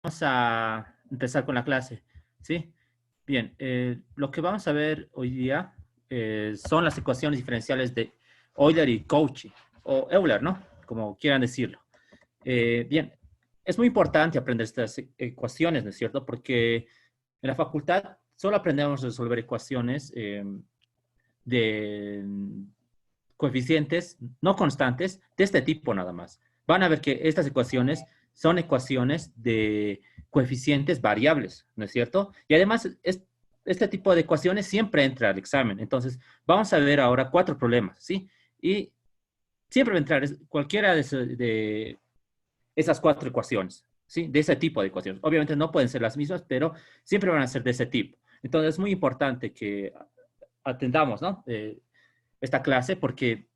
Vamos a empezar con la clase, ¿sí? Bien, lo que vamos a ver hoy día son las ecuaciones diferenciales de Euler y Cauchy, o Euler, ¿no? Como quieran decirlo. Bien, es muy importante aprender estas ecuaciones, ¿no es cierto? Porque en la facultad solo aprendemos a resolver ecuaciones de coeficientes no constantes de este tipo nada más. Van a ver que estas ecuaciones son ecuaciones de coeficientes variables, ¿no es cierto? Y además, este tipo de ecuaciones siempre entra al examen. Entonces, vamos a ver ahora cuatro problemas, ¿sí? Y siempre va a entrar cualquiera de esas cuatro ecuaciones, ¿sí? De ese tipo de ecuaciones. Obviamente no pueden ser las mismas, pero siempre van a ser de ese tipo. Entonces, es muy importante que atendamos, ¿no? Esta clase porque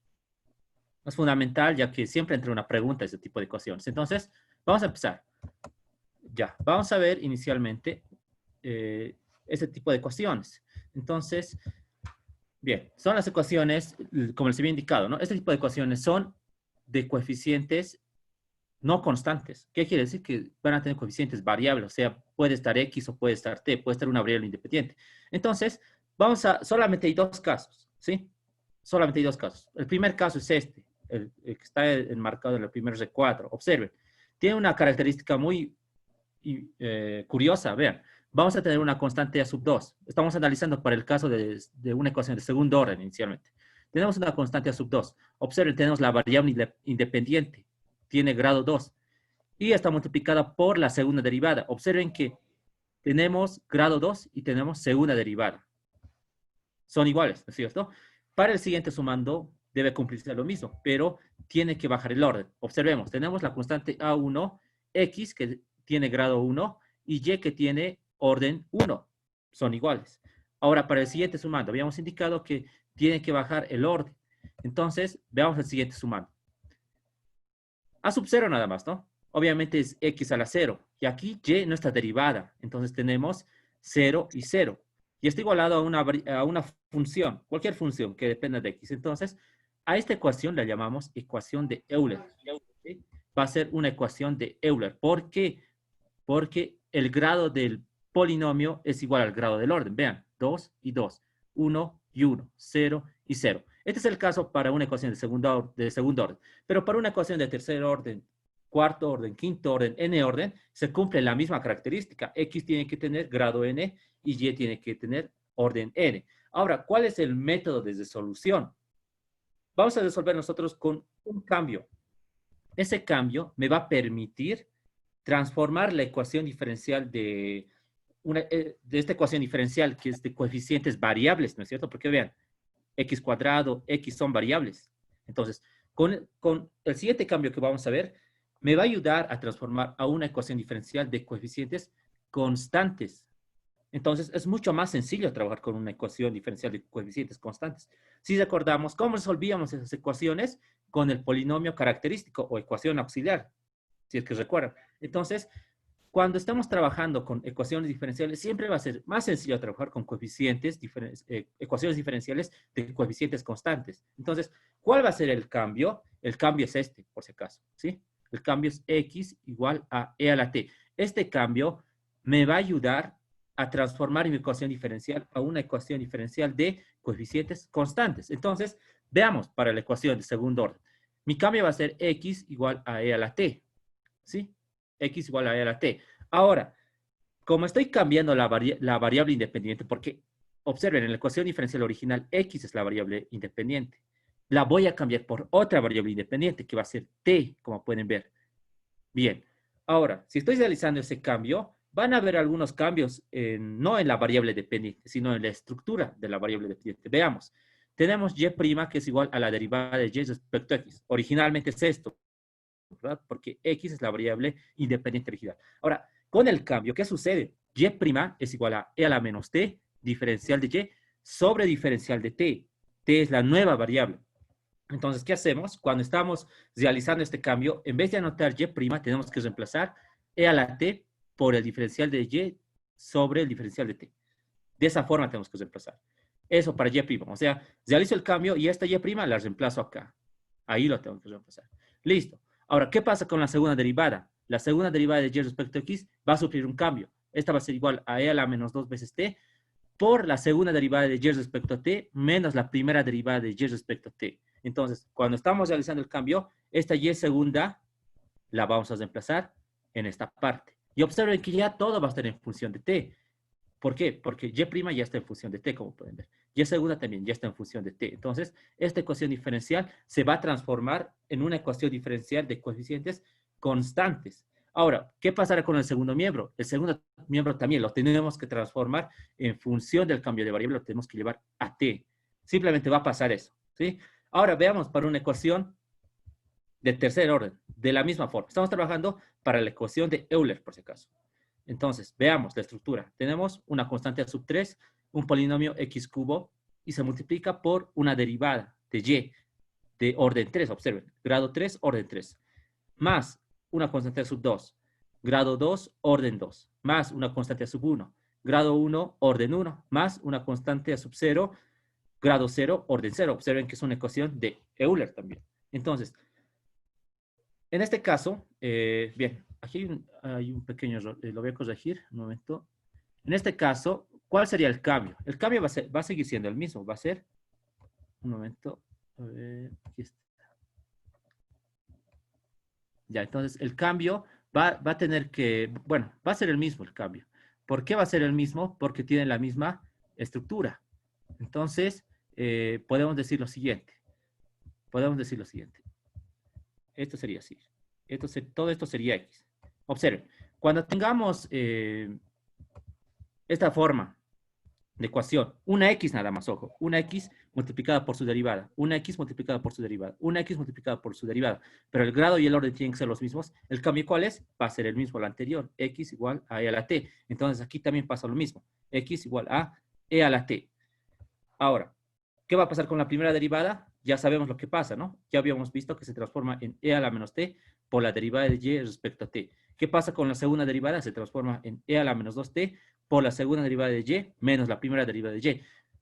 es fundamental, ya que siempre entra una pregunta de ese tipo de ecuaciones. Entonces, vamos a empezar. Ya, vamos a ver inicialmente ese tipo de ecuaciones. Entonces, bien, son las ecuaciones, como les había indicado, ¿no? Este tipo de ecuaciones son de coeficientes no constantes. ¿Qué quiere decir? Que van a tener coeficientes variables, o sea, puede estar X o puede estar T, puede estar una variable independiente. Entonces, solamente hay dos casos, ¿sí? Solamente hay dos casos. El primer caso es este, el que está enmarcado en el primer recuadro. Observen, tiene una característica muy curiosa. Vean, vamos a tener una constante a sub 2. Estamos analizando para el caso de una ecuación de segundo orden inicialmente. Tenemos una constante a sub 2. Observen, tenemos la variable independiente, tiene grado 2 y está multiplicada por la segunda derivada. Observen que tenemos grado 2 y tenemos segunda derivada. Son iguales, ¿no es cierto? Para el siguiente sumando debe cumplirse lo mismo, pero tiene que bajar el orden. Observemos, tenemos la constante A1, X que tiene grado 1 y Y que tiene orden 1. Son iguales. Ahora, para el siguiente sumando, habíamos indicado que tiene que bajar el orden. Entonces, veamos el siguiente sumando. A sub 0 nada más, ¿no? Obviamente es X a la 0. Y aquí Y no está derivada. Entonces tenemos 0 y 0. Y está igualado a una función, cualquier función que dependa de X. Entonces, a esta ecuación la llamamos ecuación de Euler. ¿Sí? Va a ser una ecuación de Euler. ¿Por qué? Porque el grado del polinomio es igual al grado del orden. Vean, 2 y 2, 1 y 1, 0 y 0. Este es el caso para una ecuación de segundo orden. Pero para una ecuación de tercer orden, cuarto orden, quinto orden, n orden, se cumple la misma característica. X tiene que tener grado n y Y tiene que tener orden n. Ahora, ¿cuál es el método de resolución? Vamos a resolver nosotros con un cambio. Ese cambio me va a permitir transformar la ecuación diferencial de esta ecuación diferencial que es de coeficientes variables, ¿no es cierto? Porque vean, X cuadrado, X son variables. Entonces, con el siguiente cambio que vamos a ver, me va a ayudar a transformar a una ecuación diferencial de coeficientes constantes. Entonces, es mucho más sencillo trabajar con una ecuación diferencial de coeficientes constantes. Si recordamos, ¿cómo resolvíamos esas ecuaciones? Con el polinomio característico o ecuación auxiliar, si es que recuerdan. Entonces, cuando estamos trabajando con ecuaciones diferenciales, siempre va a ser más sencillo trabajar con ecuaciones diferenciales de coeficientes constantes. Entonces, ¿cuál va a ser el cambio? El cambio es este, por si acaso, ¿sí? El cambio es x igual a e a la t. Este cambio me va a ayudar a transformar mi ecuación diferencial a una ecuación diferencial de coeficientes constantes. Entonces, veamos para la ecuación de segundo orden. Mi cambio va a ser x igual a e a la t, ¿sí? X igual a e a la t. Ahora, como estoy cambiando la variable independiente, porque observen, en la ecuación diferencial original, X es la variable independiente. La voy a cambiar por otra variable independiente, que va a ser t, como pueden ver. Bien, ahora, si estoy realizando ese cambio, van a haber algunos cambios, no en la variable dependiente, sino en la estructura de la variable dependiente. Veamos, tenemos y' que es igual a la derivada de y respecto a x. Originalmente es esto, ¿verdad? Porque x es la variable independiente original. Ahora, con el cambio, ¿qué sucede? Y' es igual a e a la menos t, diferencial de y, sobre diferencial de t. T es la nueva variable. Entonces, ¿qué hacemos? Cuando estamos realizando este cambio, en vez de anotar y', tenemos que reemplazar e a la t por el diferencial de y sobre el diferencial de t. De esa forma tenemos que reemplazar. Eso para y'. O sea, realizo el cambio y esta y' la reemplazo acá. Ahí lo tengo que reemplazar. Listo. Ahora, ¿qué pasa con la segunda derivada? la segunda derivada de y respecto a x va a sufrir un cambio. Esta va a ser igual a e a la menos 2 veces t por la segunda derivada de y respecto a t menos la primera derivada de y respecto a t. Entonces, cuando estamos realizando el cambio, esta y segunda la vamos a reemplazar en esta parte. Y observen que ya todo va a estar en función de t. ¿Por qué? Porque y' ya está en función de t, como pueden ver. Y segunda también ya está en función de t. Entonces, esta ecuación diferencial se va a transformar en una ecuación diferencial de coeficientes constantes. Ahora, ¿qué pasará con el segundo miembro? El segundo miembro también lo tenemos que transformar en función del cambio de variable, lo tenemos que llevar a t. Simplemente va a pasar eso, ¿sí? Ahora veamos para una ecuación de tercer orden, de la misma forma. Estamos trabajando para la ecuación de Euler, por si acaso. Entonces, veamos la estructura. Tenemos una constante a sub 3, un polinomio x cubo, y se multiplica por una derivada de y de orden 3, observen, grado 3, orden 3, más una constante a sub 2, grado 2, orden 2, más una constante a sub 1, grado 1, orden 1, más una constante a sub 0, grado 0, orden 0. Observen que es una ecuación de Euler también. Entonces, en este caso, bien, aquí hay un pequeño error, lo voy a corregir, un momento. En este caso, ¿cuál sería el cambio? El cambio va a seguir siendo el mismo, va a ser, un momento, a ver, aquí está. Ya, entonces el cambio va a tener que, bueno, va a ser el mismo el cambio. ¿Por qué va a ser el mismo? Porque tiene la misma estructura. Entonces, podemos decir lo siguiente. Esto sería así. Todo esto sería X. Observen, cuando tengamos esta forma de ecuación, una X nada más, ojo, una X multiplicada por su derivada, una X multiplicada por su derivada, una X multiplicada por su derivada, pero el grado y el orden tienen que ser los mismos. El cambio, ¿cuál es? Va a ser el mismo al anterior, X igual a E a la T. Entonces aquí también pasa lo mismo, X igual a E a la T. Ahora, ¿qué va a pasar con la primera derivada? Ya sabemos lo que pasa, ¿no? Ya habíamos visto que se transforma en e a la menos t por la derivada de y respecto a t. ¿Qué pasa con la segunda derivada? Se transforma en e a la menos 2t por la segunda derivada de y menos la primera derivada de y.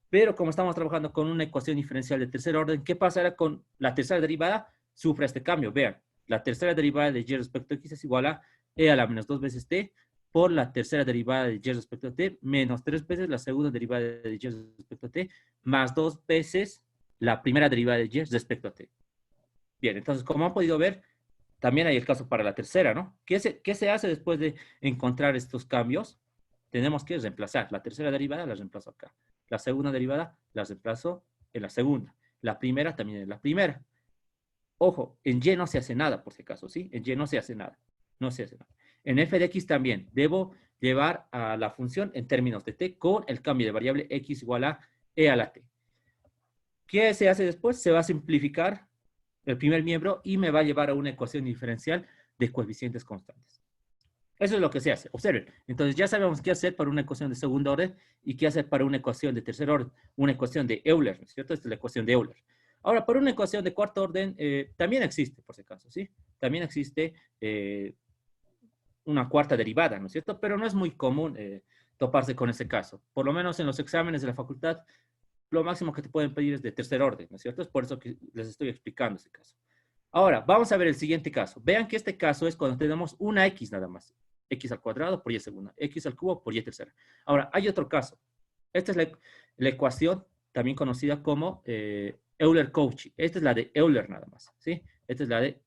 Pero como estamos trabajando con una ecuación diferencial de tercer orden, ¿qué pasará con la tercera derivada? Sufre este cambio. Vean, la tercera derivada de y respecto a x es igual a e a la menos 2 veces t por la tercera derivada de y respecto a t, menos 3 veces la segunda derivada de y respecto a t, más 2 veces la primera derivada de y respecto a t. Bien, entonces, como han podido ver, también hay el caso para la tercera, ¿no? ¿Qué se hace después de encontrar estos cambios? Tenemos que reemplazar. La tercera derivada la reemplazo acá. La segunda derivada la reemplazo en la segunda. La primera también en la primera. Ojo, en y no se hace nada, por si acaso, ¿sí? En y no se hace nada. No se hace nada. En f de x también debo llevar a la función en términos de t con el cambio de variable x igual a e a la t. ¿Qué se hace después? Se va a simplificar el primer miembro y me va a llevar a una ecuación diferencial de coeficientes constantes. Eso es lo que se hace. Observen. Entonces ya sabemos qué hacer para una ecuación de segundo orden y qué hacer para una ecuación de tercer orden. Una ecuación de Euler, ¿no es cierto? Esta es la ecuación de Euler. Ahora, para una ecuación de cuarto orden, también existe, por si acaso, ¿sí? También existe una cuarta derivada, ¿no es cierto? Pero no es muy común toparse con ese caso. Por lo menos en los exámenes de la facultad, lo máximo que te pueden pedir es de tercer orden, ¿no es cierto? Es por eso que les estoy explicando ese caso. Ahora, vamos a ver el siguiente caso. Vean que este caso es cuando tenemos una X nada más. X al cuadrado por Y segunda. X al cubo por Y tercera. Ahora, hay otro caso. Esta es la ecuación también conocida como Euler-Cauchy. Esta es la de Euler nada más, ¿sí? Esta es la de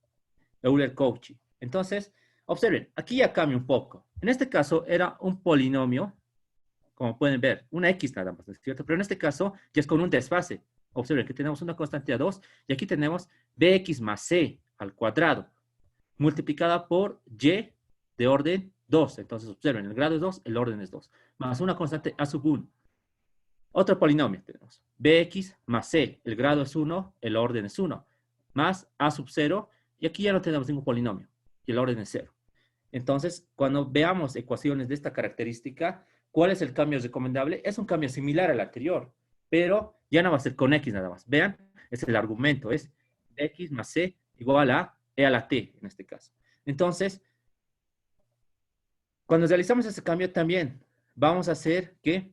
Euler-Cauchy. Entonces, observen, aquí ya cambia un poco. En este caso era un polinomio, como pueden ver, una X nada más, ¿no es cierto? Pero en este caso ya es con un desfase. Observen que tenemos una constante a 2 y aquí tenemos bx más c al cuadrado multiplicada por y de orden 2. Entonces, observen, el grado es 2, el orden es 2. Más una constante a sub 1. Otro polinomio tenemos. Bx más c, el grado es 1, el orden es 1. Más a sub 0, y aquí ya no tenemos ningún polinomio, y el orden es 0. Entonces, cuando veamos ecuaciones de esta característica, ¿cuál es el cambio recomendable? Es un cambio similar al anterior, pero ya no va a ser con x nada más. Vean, es el argumento, es x más c igual a e a la t, en este caso. Entonces, cuando realizamos ese cambio también, vamos a hacer que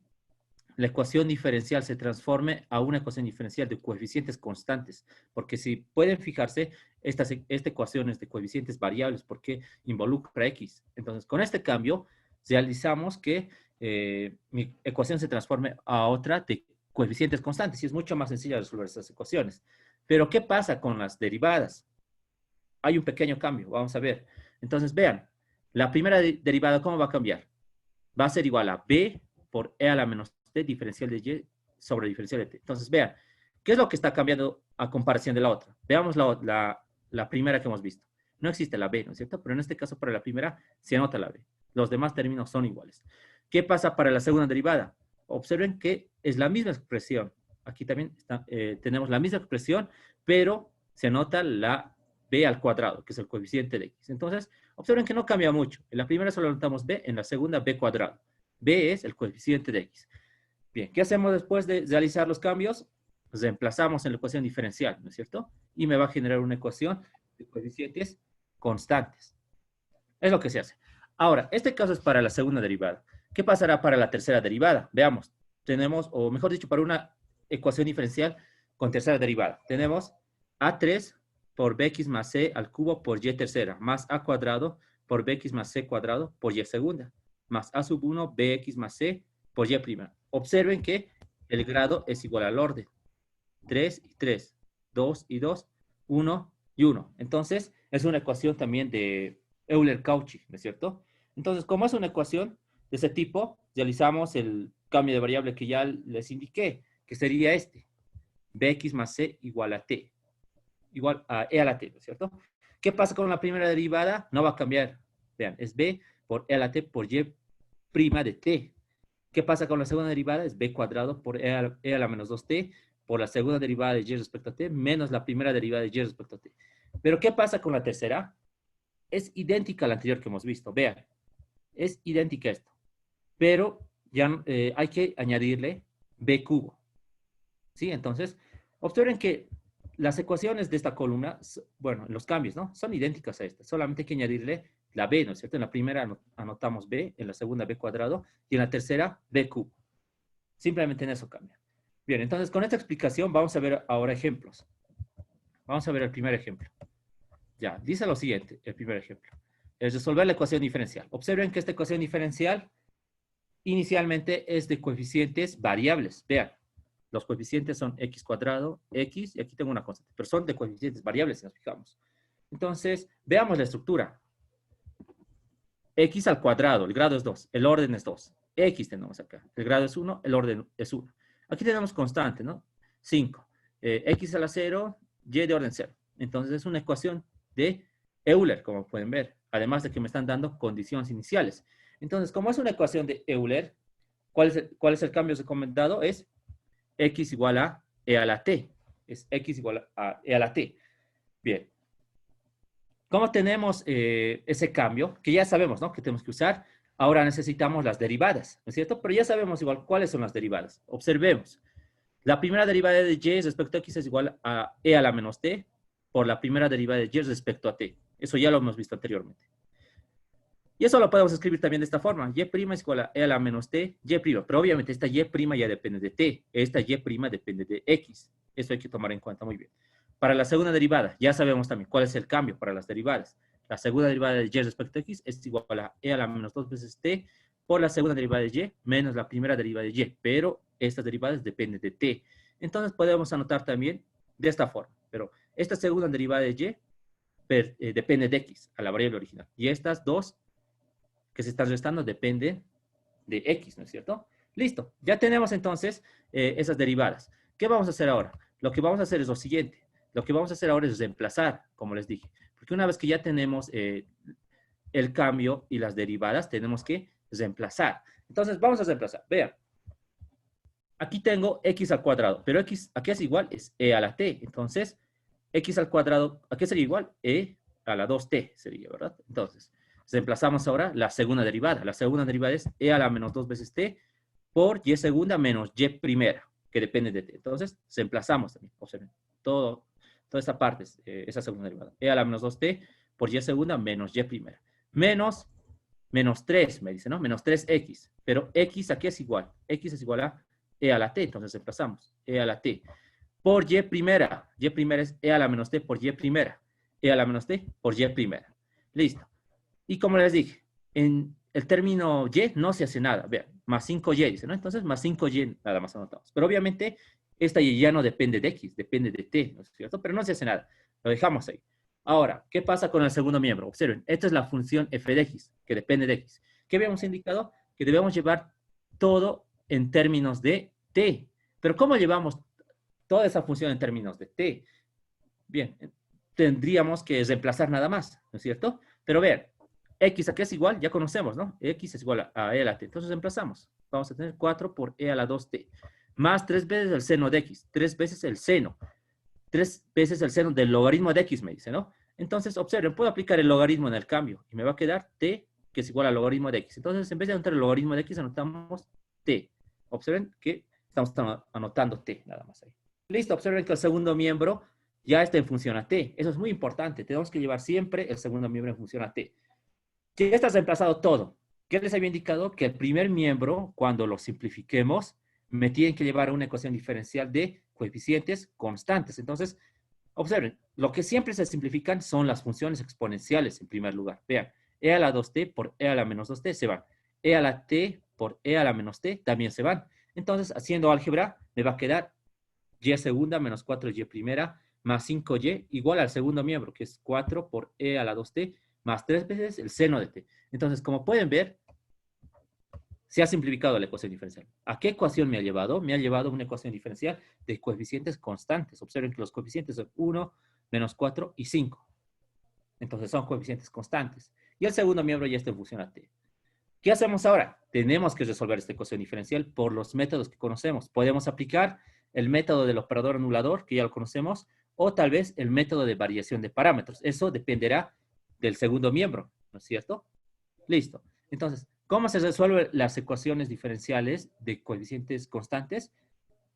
la ecuación diferencial se transforme a una ecuación diferencial de coeficientes constantes, porque si pueden fijarse, esta ecuación es de coeficientes variables porque involucra x. Entonces, con este cambio, realizamos que mi ecuación se transforme a otra de coeficientes constantes y es mucho más sencillo resolver estas ecuaciones. Pero, ¿qué pasa con las derivadas? Hay un pequeño cambio, vamos a ver. Entonces, vean, la primera derivada, ¿cómo va a cambiar? Va a ser igual a b por e a la menos t diferencial de y sobre diferencial de t. Entonces, vean, ¿qué es lo que está cambiando a comparación de la otra? Veamos la primera que hemos visto. No existe la b, ¿no es cierto? Pero en este caso, para la primera, se anota la b. Los demás términos son iguales. ¿Qué pasa para la segunda derivada? Observen que es la misma expresión. Aquí también tenemos la misma expresión, pero se anota la b al cuadrado, que es el coeficiente de x. Entonces, observen que no cambia mucho. En la primera solo anotamos b, en la segunda b cuadrado. B es el coeficiente de x. Bien, ¿qué hacemos después de realizar los cambios? Pues reemplazamos en la ecuación diferencial, ¿no es cierto? Y me va a generar una ecuación de coeficientes constantes. Es lo que se hace. Ahora, este caso es para la segunda derivada. ¿Qué pasará para la tercera derivada? Veamos. Tenemos, o mejor dicho, para una ecuación diferencial con tercera derivada. Tenemos a3 por bx más c al cubo por y tercera, más a cuadrado por bx más c cuadrado por y segunda, más a sub 1 bx más c por y prima. Observen que el grado es igual al orden. 3 y 3, 2 y 2, 1 y 1. Entonces, es una ecuación también de Euler-Cauchy, ¿no es cierto? Entonces, como es una ecuación de ese tipo, realizamos el cambio de variable que ya les indiqué, que sería este. Bx más c igual a t. Igual a e a la t, ¿no es cierto? ¿Qué pasa con la primera derivada? No va a cambiar. Vean, es b por e a la t por y prima de t. ¿Qué pasa con la segunda derivada? Es b cuadrado por e a la menos 2t por la segunda derivada de y respecto a t menos la primera derivada de y respecto a t. Pero ¿qué pasa con la tercera? Es idéntica a la anterior que hemos visto. Vean, es idéntica a esto. Pero ya hay que añadirle b cubo. ¿Sí? Entonces, observen que las ecuaciones de esta columna, bueno, los cambios, ¿no? Son idénticas a esta. Solamente hay que añadirle la b, ¿no es cierto? En la primera anotamos b, en la segunda b cuadrado y en la tercera b cubo. Simplemente en eso cambia. Bien, entonces con esta explicación vamos a ver ahora ejemplos. Vamos a ver el primer ejemplo. Ya, dice lo siguiente, el primer ejemplo. Es resolver la ecuación diferencial. Observen que esta ecuación diferencial inicialmente es de coeficientes variables. Vean, los coeficientes son x cuadrado, x, y aquí tengo una constante, pero son de coeficientes variables si nos fijamos. Entonces, veamos la estructura. X al cuadrado, el grado es 2, el orden es 2. X tenemos acá, el grado es 1, el orden es 1. Aquí tenemos constante, ¿no? 5. X a la 0, y de orden 0. Entonces es una ecuación de Euler, como pueden ver. Además de que me están dando condiciones iniciales. Entonces, como es una ecuación de Euler, ¿cuál es el cambio recomendado? Es x igual a e a la t. Es x igual a e a la t. Bien. ¿Cómo tenemos ese cambio? Que ya sabemos, ¿no? Que tenemos que usar. Ahora necesitamos las derivadas, ¿no es cierto? Pero ya sabemos igual cuáles son las derivadas. Observemos. La primera derivada de y respecto a x es igual a e a la menos t por la primera derivada de y respecto a t. Eso ya lo hemos visto anteriormente. Y eso lo podemos escribir también de esta forma. Y' es igual a e a la menos t, y'. Pero obviamente esta y' ya depende de t. Esta y' depende de x. Eso hay que tomar en cuenta muy bien. Para la segunda derivada, ya sabemos también cuál es el cambio para las derivadas. La segunda derivada de y respecto a x es igual a e a la menos 2 veces t por la segunda derivada de y menos la primera derivada de y. Pero estas derivadas dependen de t. Entonces podemos anotar también de esta forma. Pero esta segunda derivada de y depende de x, a la variable original. Y estas dos que se están restando depende de x, ¿no es cierto? Listo, ya tenemos entonces esas derivadas. ¿Qué vamos a hacer ahora? Lo que vamos a hacer es lo siguiente. Lo que vamos a hacer ahora es reemplazar, como les dije. Porque una vez que ya tenemos el cambio y las derivadas, tenemos que reemplazar. Entonces, vamos a reemplazar. Vean. Aquí tengo x al cuadrado, pero x, ¿a qué es igual? Es e a la t. Entonces, x al cuadrado, ¿a qué sería igual? E a la 2t sería, ¿verdad? Entonces, reemplazamos ahora la segunda derivada. La segunda derivada es e a la menos 2 veces t por y segunda menos y primera, que depende de t. Entonces, reemplazamos también. Observen, toda esta parte, esa segunda derivada. E a la menos 2t por y segunda menos y primera. Menos 3, me dice, ¿no? Menos 3x. Pero x aquí es igual. X es igual a e a la t, entonces reemplazamos e a la t por y primera. Y primera es e a la menos t por y primera. E a la menos t por y primera. Listo. Y como les dije, en el término y no se hace nada. Vean, más 5y dice, ¿no? Entonces, más 5y nada más anotamos. Pero obviamente, esta y ya no depende de x, depende de t, ¿no es cierto? Pero no se hace nada. Lo dejamos ahí. Ahora, ¿qué pasa con el segundo miembro? Observen, esta es la función f de x, que depende de x. ¿Qué habíamos indicado? Que debemos llevar todo en términos de t. Pero ¿cómo llevamos toda esa función en términos de t? Bien, tendríamos que reemplazar nada más, ¿no es cierto? Pero vean, x aquí es igual, ya conocemos, ¿no? X es igual a e a la t. Entonces reemplazamos. Vamos a tener 4 por e a la 2t. Más 3 veces el seno de x. 3 veces el seno. 3 veces el seno del logaritmo de x, me dice, ¿no? Entonces, observen, puedo aplicar el logaritmo en el cambio. Y me va a quedar t, que es igual al logaritmo de x. Entonces, en vez de anotar el logaritmo de x, anotamos t. Observen que estamos anotando t, nada más ahí. Listo, observen que el segundo miembro ya está en función a t. Eso es muy importante. Tenemos que llevar siempre el segundo miembro en función a t. Ya está reemplazado todo. ¿Qué les había indicado? Que el primer miembro, cuando lo simplifiquemos, me tienen que llevar a una ecuación diferencial de coeficientes constantes. Entonces, observen, lo que siempre se simplifican son las funciones exponenciales en primer lugar. Vean, e a la 2t por e a la menos 2t se van. E a la t por e a la menos t también se van. Entonces, haciendo álgebra, me va a quedar y segunda menos 4y primera más 5y igual al segundo miembro, que es 4 por e a la 2t más 3 veces el seno de t. Entonces, como pueden ver, se ha simplificado la ecuación diferencial. ¿A qué ecuación me ha llevado? Me ha llevado a una ecuación diferencial de coeficientes constantes. Observen que los coeficientes son 1, menos 4 y 5. Entonces son coeficientes constantes. Y el segundo miembro ya está en función a t. ¿Qué hacemos ahora? Tenemos que resolver esta ecuación diferencial por los métodos que conocemos. Podemos aplicar el método del operador anulador, que ya lo conocemos, o tal vez el método de variación de parámetros. Eso dependerá del segundo miembro, ¿no es cierto? Listo. Entonces, ¿cómo se resuelven las ecuaciones diferenciales de coeficientes constantes?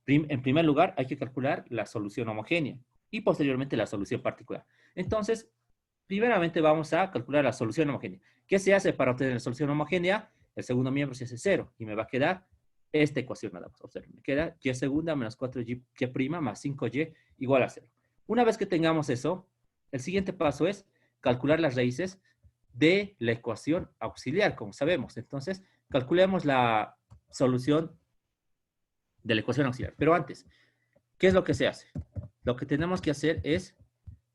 En primer lugar, hay que calcular la solución homogénea y posteriormente la solución particular. Entonces, primeramente vamos a calcular la solución homogénea. ¿Qué se hace para obtener la solución homogénea? El segundo miembro se hace 0 y me va a quedar esta ecuación nada más. Observen, me queda y segunda menos 4y prima más 5y igual a 0. Una vez que tengamos eso, el siguiente paso es calcular las raíces de la ecuación auxiliar, como sabemos. Entonces, calculemos la solución de la ecuación auxiliar. Pero antes, ¿qué es lo que se hace? Lo que tenemos que hacer es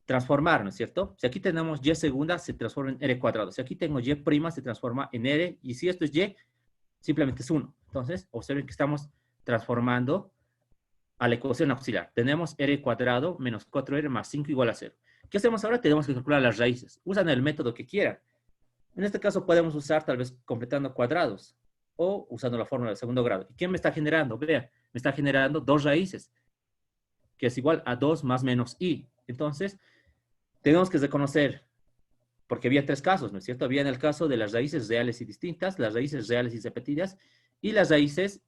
transformar, ¿no es cierto? Si aquí tenemos y segunda, se transforma en r cuadrado. Si aquí tengo y prima, se transforma en r. Y si esto es y, simplemente es 1. Entonces, observen que estamos transformando a la ecuación auxiliar. Tenemos r cuadrado menos 4r más 5 igual a 0. ¿Qué hacemos ahora? Tenemos que calcular las raíces. Usan el método que quieran. En este caso podemos usar tal vez completando cuadrados o usando la fórmula de segundo grado. ¿Y qué me está generando? Vean, me está generando dos raíces, que es igual a 2 más menos i. Entonces, tenemos que reconocer, porque había tres casos, ¿no es cierto? Había en el caso de las raíces reales y distintas, las raíces reales y repetidas, y las raíces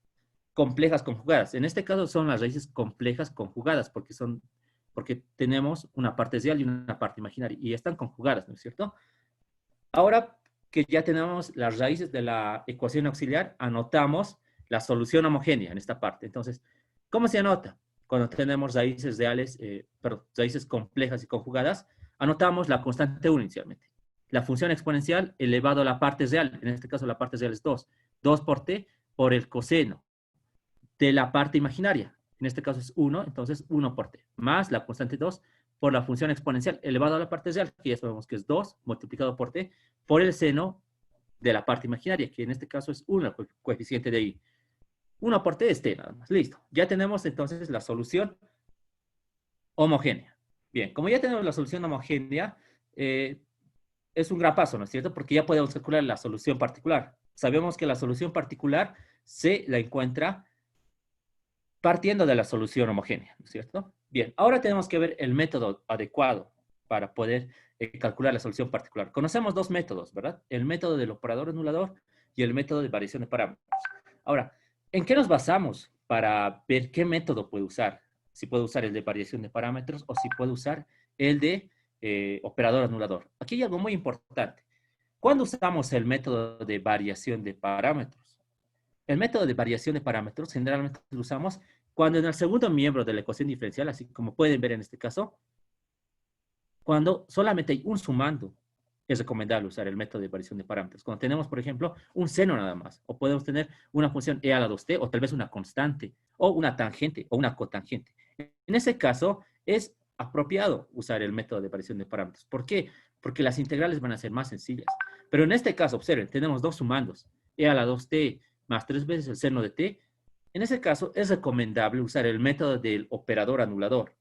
complejas conjugadas. En este caso son las raíces complejas conjugadas, porque tenemos una parte real y una parte imaginaria, y están conjugadas, ¿no es cierto? Ahora que ya tenemos las raíces de la ecuación auxiliar, anotamos la solución homogénea en esta parte. Entonces, ¿cómo se anota? Cuando tenemos raíces reales, raíces complejas y conjugadas, anotamos la constante 1 inicialmente. La función exponencial elevado a la parte real, en este caso la parte real es 2. 2 por t por el coseno de la parte imaginaria. En este caso es 1, entonces 1 por t, más la constante 2 por la función exponencial elevado a la parte real, que ya sabemos que es 2 multiplicado por t, por el seno de la parte imaginaria, que en este caso es 1, el coeficiente de i. 1 por t es t nada más. Listo. Ya tenemos entonces la solución homogénea. Bien, como ya tenemos la solución homogénea, es un gran paso, ¿no es cierto? Porque ya podemos calcular la solución particular. Sabemos que la solución particular se la encuentra partiendo de la solución homogénea, ¿no es cierto? Bien, ahora tenemos que ver el método adecuado para poder calcular la solución particular. Conocemos dos métodos, ¿verdad? El método del operador anulador y el método de variación de parámetros. Ahora, ¿en qué nos basamos para ver qué método puede usar? Si puede usar el de variación de parámetros o si puede usar el de operador anulador. Aquí hay algo muy importante. ¿Cuándo usamos el método de variación de parámetros? El método de variación de parámetros generalmente lo usamos cuando en el segundo miembro de la ecuación diferencial, así como pueden ver en este caso, cuando solamente hay un sumando, es recomendable usar el método de variación de parámetros. Cuando tenemos, por ejemplo, un seno nada más, o podemos tener una función e a la 2t, o tal vez una constante, o una tangente, o una cotangente. En ese caso, es apropiado usar el método de variación de parámetros. ¿Por qué? Porque las integrales van a ser más sencillas. Pero en este caso, observen, tenemos dos sumandos, e a la 2t más 3 veces el seno de t. En ese caso, es recomendable usar el método del operador anulador.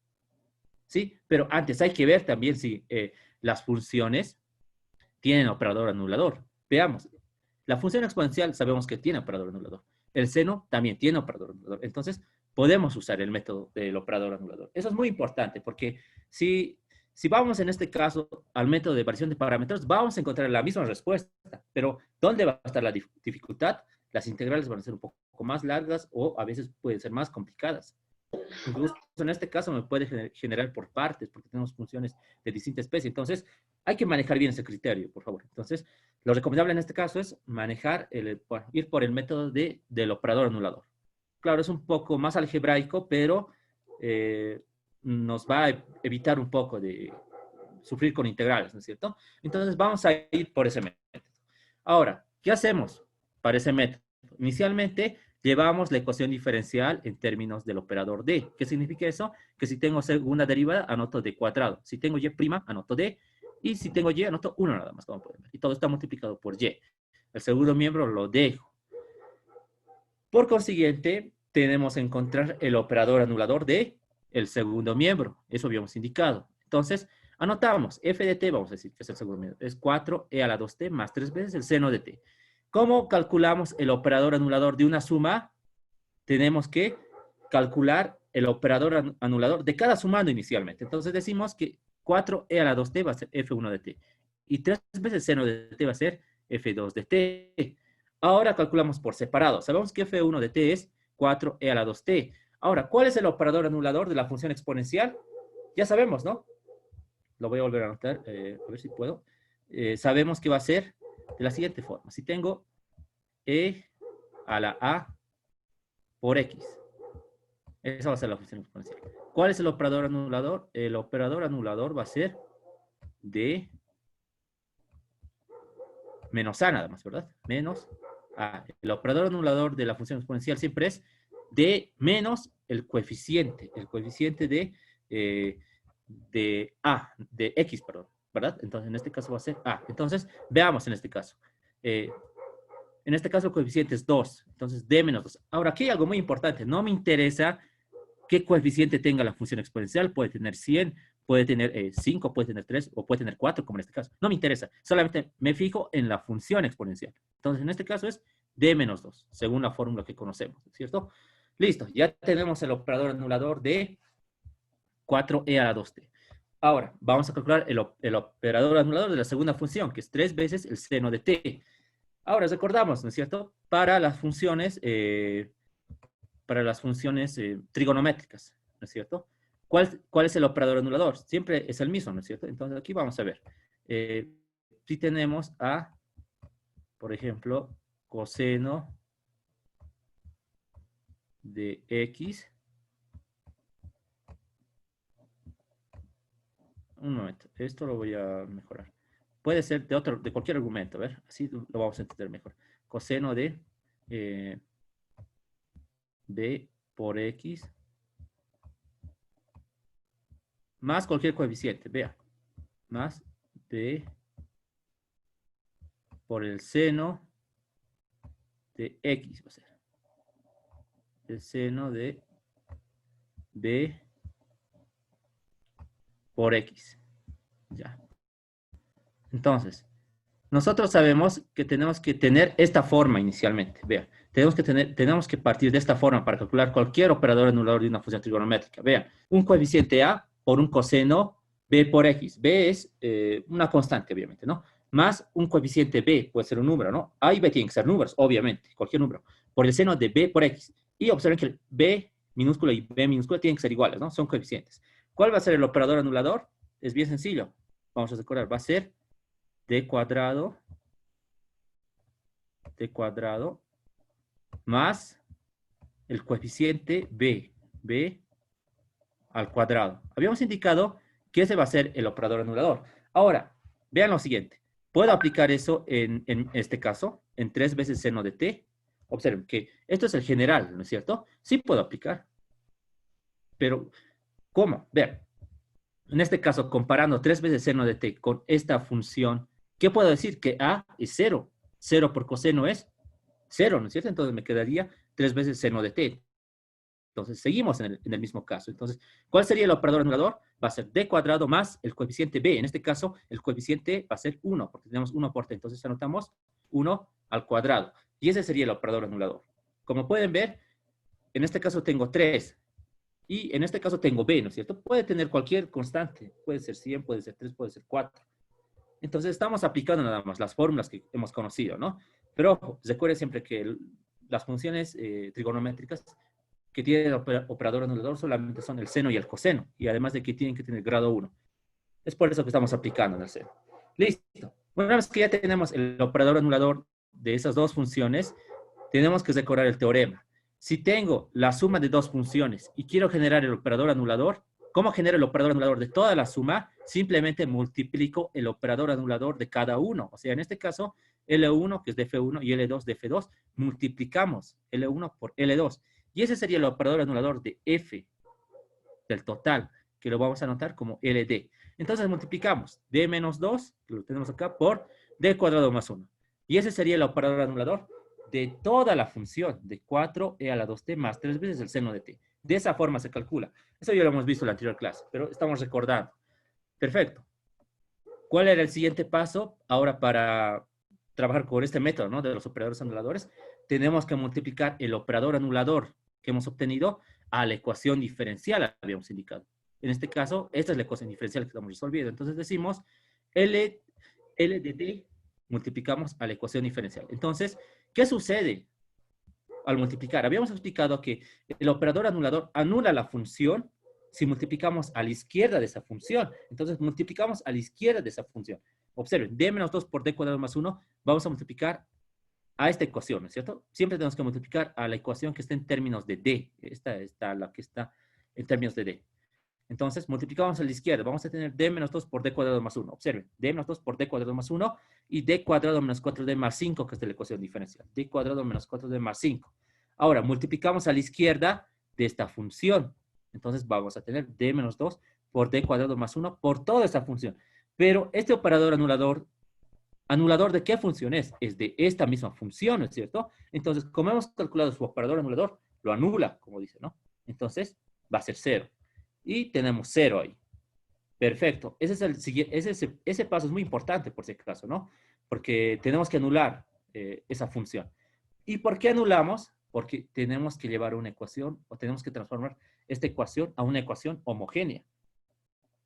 ¿Sí? Pero antes hay que ver también si las funciones tienen operador anulador. Veamos, la función exponencial sabemos que tiene operador anulador. El seno también tiene operador anulador. Entonces, podemos usar el método del operador anulador. Eso es muy importante porque si vamos en este caso al método de variación de parámetros, vamos a encontrar la misma respuesta. Pero, ¿dónde va a estar la dificultad? Las integrales van a ser un poco más largas o a veces pueden ser más complicadas. Incluso en este caso me puede generar por partes, porque tenemos funciones de distinta especie. Entonces, hay que manejar bien ese criterio, por favor. Entonces, lo recomendable en este caso es manejar, ir por el método del operador anulador. Claro, es un poco más algebraico, pero nos va a evitar un poco de sufrir con integrales, ¿no es cierto? Entonces, vamos a ir por ese método. Ahora, ¿qué hacemos para ese método? Inicialmente, llevamos la ecuación diferencial en términos del operador d. ¿Qué significa eso? Que si tengo segunda derivada, anoto d cuadrado. Si tengo y', anoto d. Y si tengo y, anoto 1 nada más, como pueden ver. Y todo está multiplicado por y. El segundo miembro lo dejo. Por consiguiente, tenemos que encontrar el operador anulador de el segundo miembro. Eso habíamos indicado. Entonces, anotamos f de t, vamos a decir que es el segundo miembro. Es 4e a la 2t más 3 veces el seno de t. ¿Cómo calculamos el operador anulador de una suma? Tenemos que calcular el operador anulador de cada sumando inicialmente. Entonces decimos que 4e a la 2t va a ser f1 de t. Y 3 veces el seno de t va a ser f2 de t. Ahora calculamos por separado. Sabemos que f1 de t es 4e a la 2t. Ahora, ¿cuál es el operador anulador de la función exponencial? Ya sabemos, ¿no? Lo voy a volver a anotar, a ver si puedo. Sabemos que va a ser de la siguiente forma. Si tengo e a la a por x. Esa va a ser la función exponencial. ¿Cuál es el operador anulador? El operador anulador va a ser de menos a nada más, ¿verdad? Menos a. El operador anulador de la función exponencial siempre es de menos el coeficiente de a, de x, perdón, ¿verdad? Entonces, en este caso va a ser a. Entonces, veamos en este caso. En este caso el coeficiente es 2, entonces d menos 2. Ahora, aquí hay algo muy importante. No me interesa qué coeficiente tenga la función exponencial. Puede tener 100, puede tener 5, puede tener 3 o puede tener 4, como en este caso. No me interesa. Solamente me fijo en la función exponencial. Entonces, en este caso es d menos 2, según la fórmula que conocemos, ¿cierto? Listo, ya tenemos el operador anulador de 4e a la 2t. Ahora, vamos a calcular el operador anulador de la segunda función, que es 3 veces el seno de t. Ahora, recordamos, ¿no es cierto? Para las funciones trigonométricas, ¿no es cierto? ¿Cuál es el operador anulador? Siempre es el mismo, ¿no es cierto? Entonces aquí vamos a ver. Si tenemos a, por ejemplo, coseno de x. Un momento, esto lo voy a mejorar. Puede ser de cualquier argumento, a ver, así lo vamos a entender mejor. Coseno de b por x más cualquier coeficiente, vea, más b por el seno de x, va a ser. El seno de b por x. Ya. Entonces, nosotros sabemos que tenemos que tener esta forma inicialmente. Vea, tenemos que partir de esta forma para calcular cualquier operador anulador de una función trigonométrica. Vea, un coeficiente a por un coseno b por x. B es una constante, obviamente, ¿no? Más un coeficiente b, puede ser un número, ¿no? A y b tienen que ser números, obviamente, cualquier número. Por el seno de b por x. Y observen que el b minúscula y b minúscula tienen que ser iguales, ¿no? Son coeficientes. ¿Cuál va a ser el operador anulador? Es bien sencillo. Vamos a recordar, va a ser d cuadrado más el coeficiente b al cuadrado. Habíamos indicado que ese va a ser el operador anulador. Ahora, vean lo siguiente. Puedo aplicar eso en este caso, en 3 veces seno de t. Observen que esto es el general, ¿no es cierto? Sí puedo aplicar. Pero, ¿cómo? Vean. En este caso, comparando 3 veces seno de t con esta función, ¿qué puedo decir? Que a es 0. 0 por coseno es 0, ¿no es cierto? Entonces me quedaría 3 veces seno de t. Entonces, seguimos en el mismo caso. Entonces, ¿cuál sería el operador anulador? Va a ser d cuadrado más el coeficiente b. En este caso, el coeficiente va a ser 1, porque tenemos 1 por t. Entonces, anotamos 1 al cuadrado. Y ese sería el operador anulador. Como pueden ver, en este caso tengo 3. Y en este caso tengo b, ¿no es cierto? Puede tener cualquier constante. Puede ser 100, puede ser 3, puede ser 4. Entonces, estamos aplicando nada más las fórmulas que hemos conocido, ¿no? Pero ojo, recuerden siempre que las funciones trigonométricas que tiene el operador anulador solamente son el seno y el coseno, y además de que tienen que tener grado 1. Es por eso que estamos aplicando en el seno. Listo. Una vez que ya tenemos el operador anulador de esas dos funciones, tenemos que recordar el teorema. Si tengo la suma de dos funciones y quiero generar el operador anulador, ¿cómo genero el operador anulador de toda la suma? Simplemente multiplico el operador anulador de cada uno. O sea, en este caso, L1, que es de F1, y L2 de F2, multiplicamos L1 por L2. Y ese sería el operador anulador de F del total, que lo vamos a anotar como LD. Entonces multiplicamos D menos 2, que lo tenemos acá, por D cuadrado más 1. Y ese sería el operador anulador de toda la función de 4e a la 2t más 3 veces el seno de t. De esa forma se calcula. Eso ya lo hemos visto en la anterior clase, pero estamos recordando. Perfecto. ¿Cuál era el siguiente paso ahora para trabajar con este método, ¿no? De los operadores anuladores? Tenemos que multiplicar el operador anulador que hemos obtenido a la ecuación diferencial, habíamos indicado. En este caso, esta es la ecuación diferencial que estamos resolviendo. Entonces decimos L de t multiplicamos a la ecuación diferencial. Entonces, ¿qué sucede al multiplicar? Habíamos explicado que el operador anulador anula la función si multiplicamos a la izquierda de esa función. Entonces, multiplicamos a la izquierda de esa función. Observen, d menos 2 por d cuadrado más 1, vamos a multiplicar a esta ecuación, ¿no es cierto? Siempre tenemos que multiplicar a la ecuación que está en términos de d. Esta está la que está en términos de d. Entonces, multiplicamos a la izquierda. Vamos a tener d menos 2 por d cuadrado más 1. Observen, d menos 2 por d cuadrado más 1 y d cuadrado menos 4d más 5, que es de la ecuación diferencial. D cuadrado menos 4d más 5. Ahora, multiplicamos a la izquierda de esta función. Entonces, vamos a tener d menos 2 por d cuadrado más 1 por toda esta función. Pero este operador anulador, ¿anulador de qué función es? Es de esta misma función, ¿no es cierto? Entonces, como hemos calculado su operador anulador, lo anula, como dice, ¿no? Entonces, va a ser 0. Y tenemos 0 ahí. Perfecto. Ese paso es muy importante, por si acaso, ¿no? Porque tenemos que anular esa función. ¿Y por qué anulamos? Porque tenemos que llevar una ecuación o tenemos que transformar esta ecuación a una ecuación homogénea.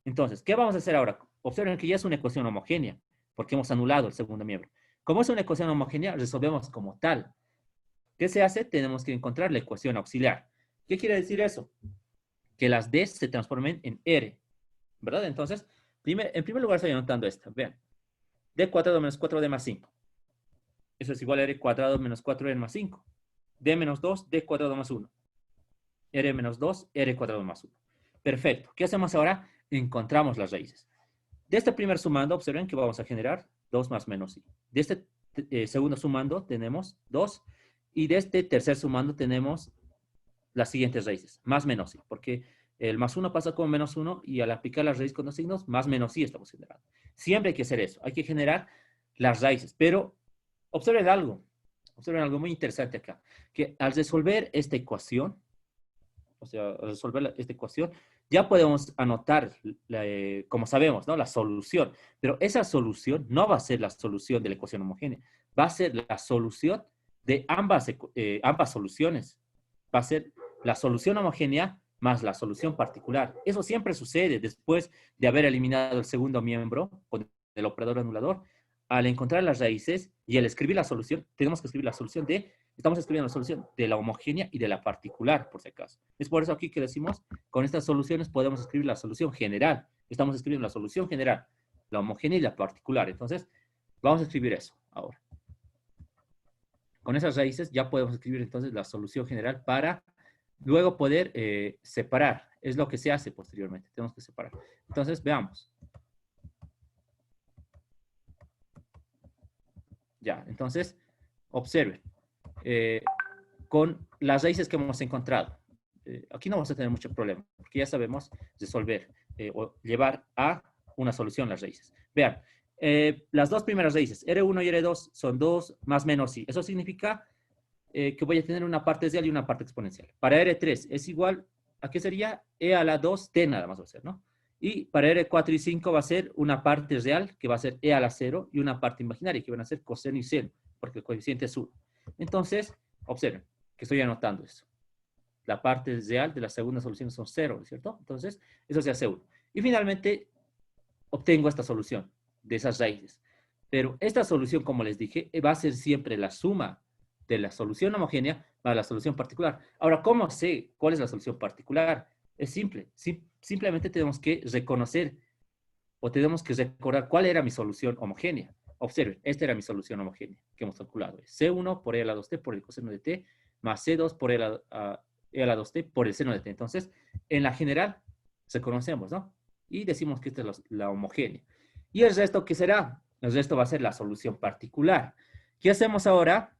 Entonces, ¿qué vamos a hacer ahora? Observen que ya es una ecuación homogénea, porque hemos anulado el segundo miembro. Como es una ecuación homogénea, resolvemos como tal. ¿Qué se hace? Tenemos que encontrar la ecuación auxiliar. ¿Qué quiere decir eso? Que las D se transformen en R, ¿verdad? Entonces, en primer lugar estoy anotando esta. Vean, D cuadrado menos 4D más 5. Eso es igual a R cuadrado menos 4R más 5. D menos 2, D cuadrado más 1. R menos 2, R cuadrado más 1. Perfecto. ¿Qué hacemos ahora? Encontramos las raíces. De este primer sumando, observen que vamos a generar 2 más menos i. De este segundo sumando tenemos 2. Y de este tercer sumando tenemos las siguientes raíces. Más menos i. Porque el más 1 pasa como menos 1 y al aplicar la raíz con los signos, más menos i estamos generando. Siempre hay que hacer eso. Hay que generar las raíces. Pero observen algo muy interesante acá. Que al resolver esta ecuación, o sea, al resolver esta ecuación, ya podemos anotar, como sabemos, ¿no? La solución. Pero esa solución no va a ser la solución de la ecuación homogénea. Va a ser la solución de ambas soluciones. Va a ser la solución homogénea más la solución particular. Eso siempre sucede después de haber eliminado el segundo miembro con el operador anulador. Al encontrar las raíces y al escribir la solución, tenemos que escribir la solución estamos escribiendo la solución de la homogénea y de la particular, por si acaso. Es por eso aquí que decimos, con estas soluciones podemos escribir la solución general. Estamos escribiendo la solución general, la homogénea y la particular. Entonces, vamos a escribir eso ahora. con esas raíces ya podemos escribir entonces la solución general para luego poder separar. Es lo que se hace posteriormente. Tenemos que separar. Entonces, veamos. Ya, entonces, observen. Con las raíces que hemos encontrado, aquí no vamos a tener mucho problema, porque ya sabemos resolver o llevar a una solución las raíces. Vean, las dos primeras raíces, R1 y R2, son 2 más menos i. Eso significa que voy a tener una parte real y una parte exponencial. Para R3 es igual, ¿a qué sería? E a la 2t nada más va a ser, ¿no? Y para R4 y 5 va a ser una parte real, que va a ser E a la 0, y una parte imaginaria, que van a ser coseno y seno, porque el coeficiente es 1. Entonces, observen que estoy anotando eso. La parte real de la segunda solución son 0, ¿cierto? Entonces, eso se hace 1. Y finalmente, obtengo esta solución de esas raíces. Pero esta solución, como les dije, va a ser siempre la suma de la solución homogénea para la solución particular. Ahora, ¿cómo sé cuál es la solución particular? Es simple. Simplemente tenemos que reconocer o tenemos que recordar cuál era mi solución homogénea. Observen, esta era mi solución homogénea que hemos calculado. C1 por E a la 2t por el coseno de t más C2 por E a la 2t por el seno de t. Entonces, en la general, reconocemos, ¿no? Y decimos que esta es la homogénea. ¿Y el resto qué será? El resto va a ser la solución particular. ¿Qué hacemos ahora?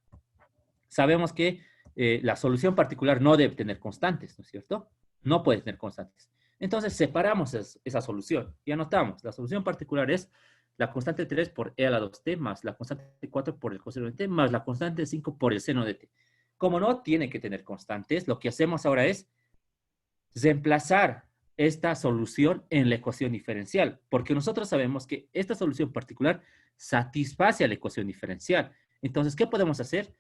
Sabemos que la solución particular no debe tener constantes, ¿no es cierto? No puede tener constantes. Entonces separamos esa solución y anotamos. La solución particular es la constante 3 por e a la 2t más la constante 4 por el coseno de t más la constante 5 por el seno de t. Como no tiene que tener constantes, lo que hacemos ahora es reemplazar esta solución en la ecuación diferencial, porque nosotros sabemos que esta solución particular satisface a la ecuación diferencial. Entonces, ¿qué podemos hacer?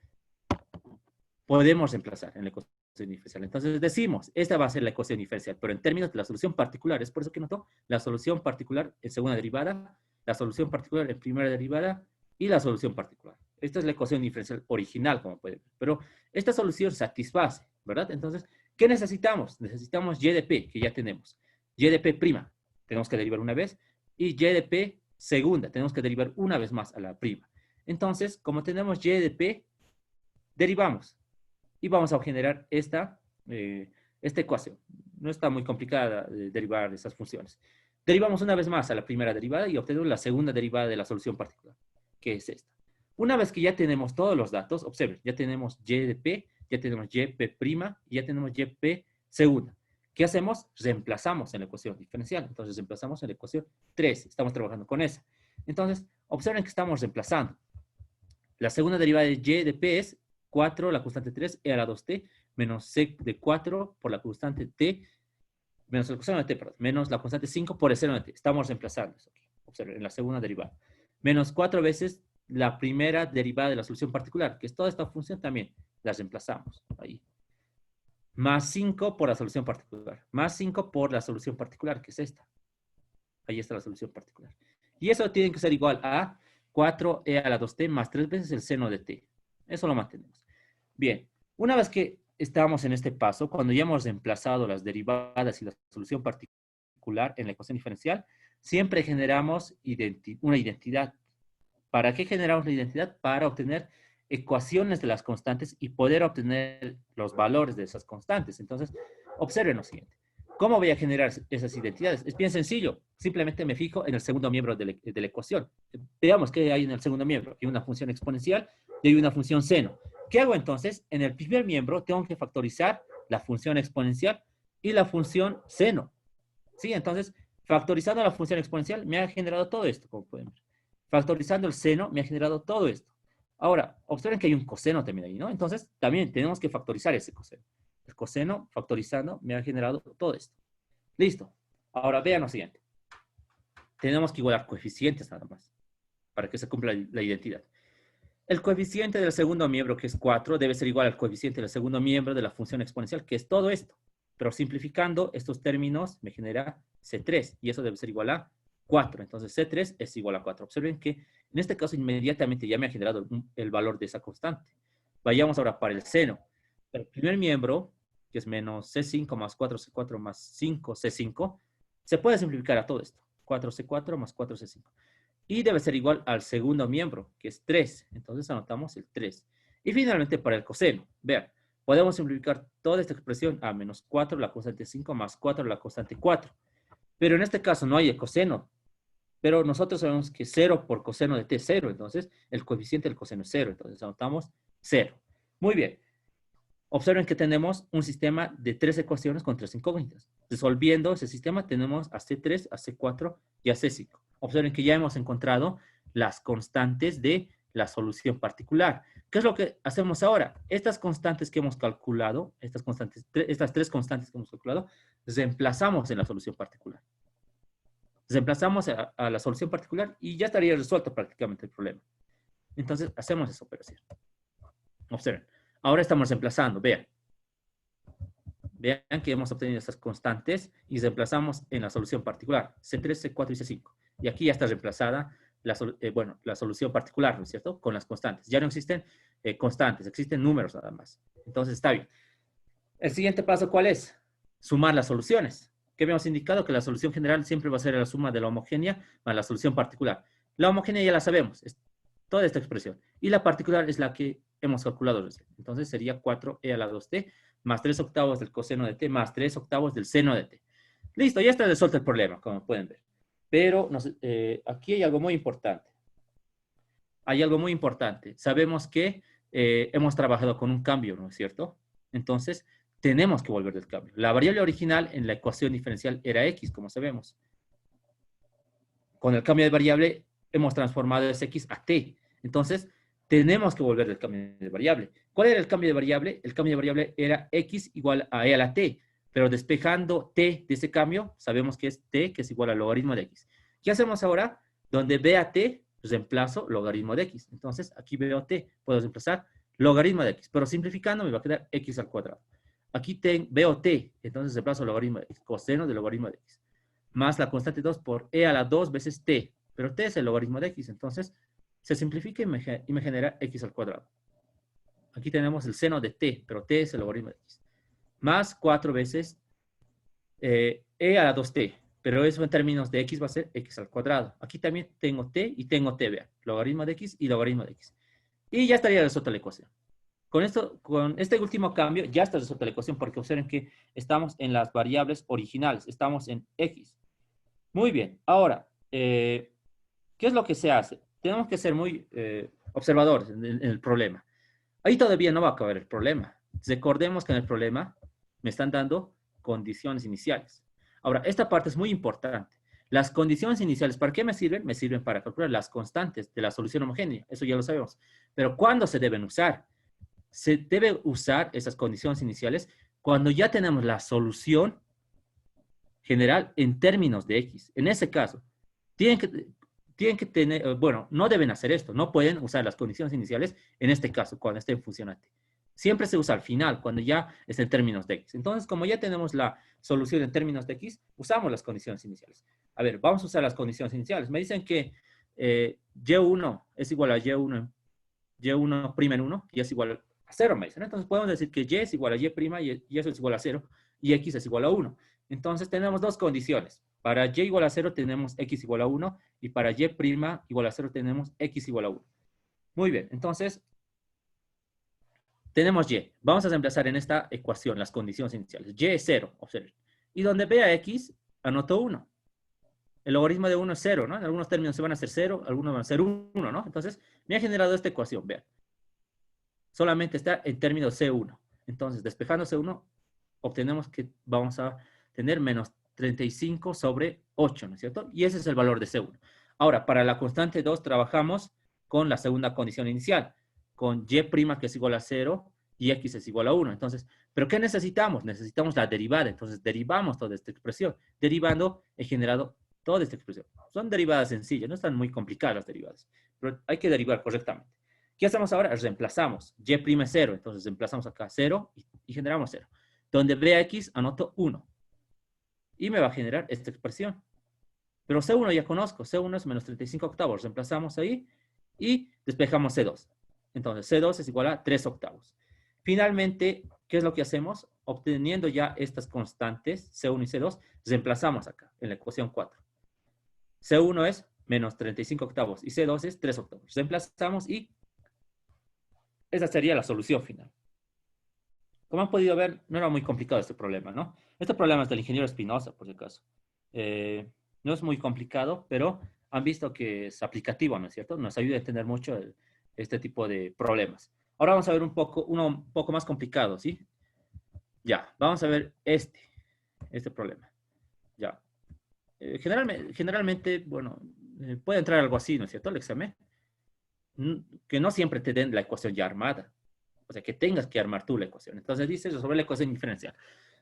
Podemos reemplazar en la ecuación diferencial. Entonces decimos, esta va a ser la ecuación diferencial, pero en términos de la solución particular, es por eso que noto la solución particular en segunda derivada, la solución particular en primera derivada y la solución particular. Esta es la ecuación diferencial original, como pueden ver. Pero esta solución satisface, ¿verdad? Entonces, ¿qué necesitamos? Necesitamos y de p, que ya tenemos. Y de p prima, tenemos que derivar una vez, y y de p segunda, tenemos que derivar una vez más a la prima. Entonces, como tenemos y de p, derivamos y vamos a generar esta ecuación. No está muy complicada de derivar esas funciones. Derivamos una vez más a la primera derivada y obtenemos la segunda derivada de la solución particular, que es esta. Una vez que ya tenemos todos los datos, observen, ya tenemos y de p, ya tenemos y p prima, y ya tenemos y p segunda. ¿Qué hacemos? Reemplazamos en la ecuación diferencial. Entonces, reemplazamos en la ecuación 3. Estamos trabajando con esa. Entonces, observen que estamos reemplazando. La segunda derivada de y de p es 4, la constante 3, e a la 2t, menos c de 4 por la constante t, menos el coseno de t, perdón, menos la constante 5 por el seno de t. Estamos reemplazando eso aquí. Observen, en la segunda derivada. Menos 4 veces la primera derivada de la solución particular, que es toda esta función también. La reemplazamos ahí. Más 5 por la solución particular. Más 5 por la solución particular, que es esta. Ahí está la solución particular. Y eso tiene que ser igual a 4e a la 2t más 3 veces el seno de t. Eso lo mantenemos. Bien, una vez que estamos en este paso, cuando ya hemos reemplazado las derivadas y la solución particular en la ecuación diferencial, siempre generamos una identidad. ¿Para qué generamos la identidad? Para obtener ecuaciones de las constantes y poder obtener los valores de esas constantes. Entonces, observen lo siguiente. ¿Cómo voy a generar esas identidades? Es bien sencillo. Simplemente me fijo en el segundo miembro de la ecuación. Veamos qué hay en el segundo miembro. Hay una función exponencial y hay una función seno. ¿Qué hago entonces? En el primer miembro tengo que factorizar la función exponencial y la función seno. ¿Sí? Entonces, factorizando la función exponencial me ha generado todo esto, como pueden ver. Factorizando el seno me ha generado todo esto. Ahora, observen que hay un coseno también ahí, ¿no? Entonces, también tenemos que factorizar ese coseno. El coseno, factorizando, me ha generado todo esto. Listo. Ahora, vean lo siguiente. Tenemos que igualar coeficientes nada más, para que se cumpla la identidad. El coeficiente del segundo miembro, que es 4, debe ser igual al coeficiente del segundo miembro de la función exponencial, que es todo esto. Pero simplificando estos términos, me genera C3, y eso debe ser igual a 4. Entonces, C3 es igual a 4. Observen que en este caso inmediatamente ya me ha generado el valor de esa constante. Vayamos ahora para el seno. El primer miembro, que es menos C5 más 4C4 más 5C5, se puede simplificar a todo esto. 4C4 más 4C5. Y debe ser igual al segundo miembro, que es 3. Entonces anotamos el 3. Y finalmente para el coseno. Vean, podemos simplificar toda esta expresión a menos 4 la constante 5 más 4 la constante 4. Pero en este caso no hay el coseno. Pero nosotros sabemos que 0 por coseno de t es 0. Entonces, el coeficiente del coseno es 0. Entonces, anotamos 0. Muy bien. Observen que tenemos un sistema de 3 ecuaciones con 3 incógnitas. Resolviendo ese sistema, tenemos a C3, a C4 y a C5. Observen que ya hemos encontrado las constantes de la solución particular. ¿Qué es lo que hacemos ahora? Estas constantes que hemos calculado, estas 3 constantes que hemos calculado, reemplazamos en la solución particular. Reemplazamos a la solución particular y ya estaría resuelto prácticamente el problema. Entonces, hacemos esa operación. Observen. Ahora estamos reemplazando. Vean. Vean que hemos obtenido estas constantes y reemplazamos en la solución particular. C3, C4 y C5. Y aquí ya está reemplazada la solución particular, ¿no es cierto? Con las constantes. Ya no existen constantes, existen números nada más. Entonces, está bien. El siguiente paso, ¿cuál es? Sumar las soluciones. Que habíamos indicado que la solución general siempre va a ser la suma de la homogénea más la solución particular. La homogénea ya la sabemos, es toda esta expresión. Y la particular es la que hemos calculado recién. Entonces sería 4e a la 2t más 3 octavos del coseno de t más 3 octavos del seno de t. Listo, ya está resuelto el problema, como pueden ver. Pero aquí hay algo muy importante. Hay algo muy importante. Sabemos que hemos trabajado con un cambio, ¿no es cierto? Entonces, tenemos que volver del cambio. La variable original en la ecuación diferencial era x, como sabemos. Con el cambio de variable, hemos transformado ese x a t. Entonces, tenemos que volver del cambio de variable. ¿Cuál era el cambio de variable? El cambio de variable era x igual a e a la t. Pero despejando t de ese cambio, sabemos que es t, que es igual al logaritmo de x. ¿Qué hacemos ahora? Donde vea t, reemplazo logaritmo de x. Entonces, aquí veo t, puedo reemplazar logaritmo de x. Pero simplificando, me va a quedar x al cuadrado. Aquí veo t, entonces reemplazo logaritmo de x, coseno de logaritmo de x. Más la constante 2 por e a la 2 veces t. Pero t es el logaritmo de x, entonces se simplifica y me genera x al cuadrado. Aquí tenemos el seno de t, pero t es el logaritmo de x. Más 4 veces e a la 2t. Pero eso en términos de x va a ser x al cuadrado. Aquí también tengo t y tengo t, vean. Logaritmo de x y logaritmo de x. Y ya estaría resuelta la ecuación. Con este último cambio ya está resuelta la ecuación porque observen que estamos en las variables originales. Estamos en x. Muy bien. Ahora, ¿qué es lo que se hace? Tenemos que ser muy observadores en el problema. Ahí todavía no va a acabar el problema. Recordemos que en el problema me están dando condiciones iniciales. Ahora, esta parte es muy importante. Las condiciones iniciales, ¿para qué me sirven? Me sirven para calcular las constantes de la solución homogénea. Eso ya lo sabemos. Pero ¿cuándo se deben usar? Se debe usar esas condiciones iniciales cuando ya tenemos la solución general en términos de x. En ese caso, tienen que tener, bueno, no deben hacer esto, no pueden usar las condiciones iniciales en este caso, cuando esté en funcionante. Siempre se usa al final, cuando ya está en términos de x. Entonces, como ya tenemos la solución en términos de x, usamos las condiciones iniciales. A ver, vamos a usar las condiciones iniciales. Me dicen que y1 es igual a y1 en 1 y es igual a 0, me dicen. Entonces, podemos decir que y es igual a y eso es igual a 0 y x es igual a 1. Entonces, tenemos dos condiciones. Para y igual a 0 tenemos x igual a 1 y para y' igual a 0 tenemos x igual a 1. Muy bien, entonces tenemos y. Vamos a reemplazar en esta ecuación las condiciones iniciales. Y es 0, observen. Y donde vea x, anoto 1. El logaritmo de 1 es 0, ¿no? En algunos términos se van a hacer 0, algunos van a ser 1, ¿no? Entonces, me ha generado esta ecuación, vean. Solamente está en términos C1. Entonces, despejando C1, obtenemos que vamos a tener menos 35 sobre 8, ¿no es cierto? Y ese es el valor de C1. Ahora, para la constante 2 trabajamos con la segunda condición inicial, con y' que es igual a 0 y x es igual a 1. Entonces, ¿pero qué necesitamos? Necesitamos la derivada. Entonces, derivamos toda esta expresión. Derivando, he generado toda esta expresión. Son derivadas sencillas, no están muy complicadas las derivadas, pero hay que derivar correctamente. ¿Qué hacemos ahora? Reemplazamos. Y' es 0, entonces reemplazamos acá 0 y generamos 0. Donde vea x, anoto 1. Y me va a generar esta expresión. Pero C1 ya conozco. C1 es menos 35 octavos. Reemplazamos ahí y despejamos C2. Entonces, C2 es igual a 3 octavos. Finalmente, ¿qué es lo que hacemos? Obteniendo ya estas constantes, C1 y C2, reemplazamos acá, en la ecuación 4. C1 es menos 35 octavos y C2 es 3 octavos. Reemplazamos y esa sería la solución final. Como han podido ver, no era muy complicado este problema, ¿no? Este problema es del ingeniero Espinosa, por si acaso. No es muy complicado, pero han visto que es aplicativo, ¿no es cierto? Nos ayuda a entender mucho este tipo de problemas. Ahora vamos a ver uno un poco más complicado, ¿sí? Ya, vamos a ver este problema. Ya. Generalmente, bueno, puede entrar algo así, ¿no es cierto? El examen. Que no siempre te den la ecuación ya armada. O sea, que tengas que armar tú la ecuación. Entonces dice resolver la ecuación diferencial.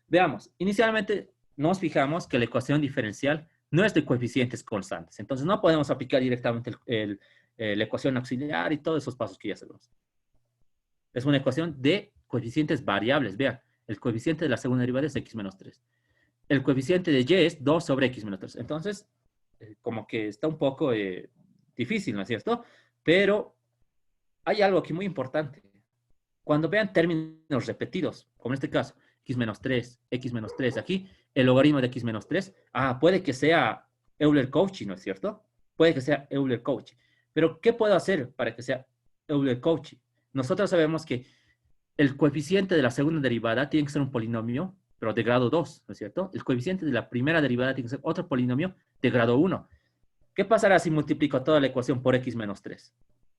Veamos, inicialmente nos fijamos que la ecuación diferencial no es de coeficientes constantes. Entonces no podemos aplicar directamente la ecuación auxiliar y todos esos pasos que ya sabemos. Es una ecuación de coeficientes variables. Vean, el coeficiente de la segunda derivada es x menos 3. El coeficiente de y es 2 sobre x menos 3. Entonces, como que está un poco difícil, ¿no es cierto? Pero hay algo aquí muy importante. Cuando vean términos repetidos, como en este caso, x menos 3 aquí, el logaritmo de x menos 3, puede que sea Euler-Cauchy, ¿no es cierto? Puede que sea Euler-Cauchy. Pero, ¿qué puedo hacer para que sea Euler-Cauchy? Nosotros sabemos que el coeficiente de la segunda derivada tiene que ser un polinomio, pero de grado 2, ¿no es cierto? El coeficiente de la primera derivada tiene que ser otro polinomio de grado 1. ¿Qué pasará si multiplico toda la ecuación por x menos 3?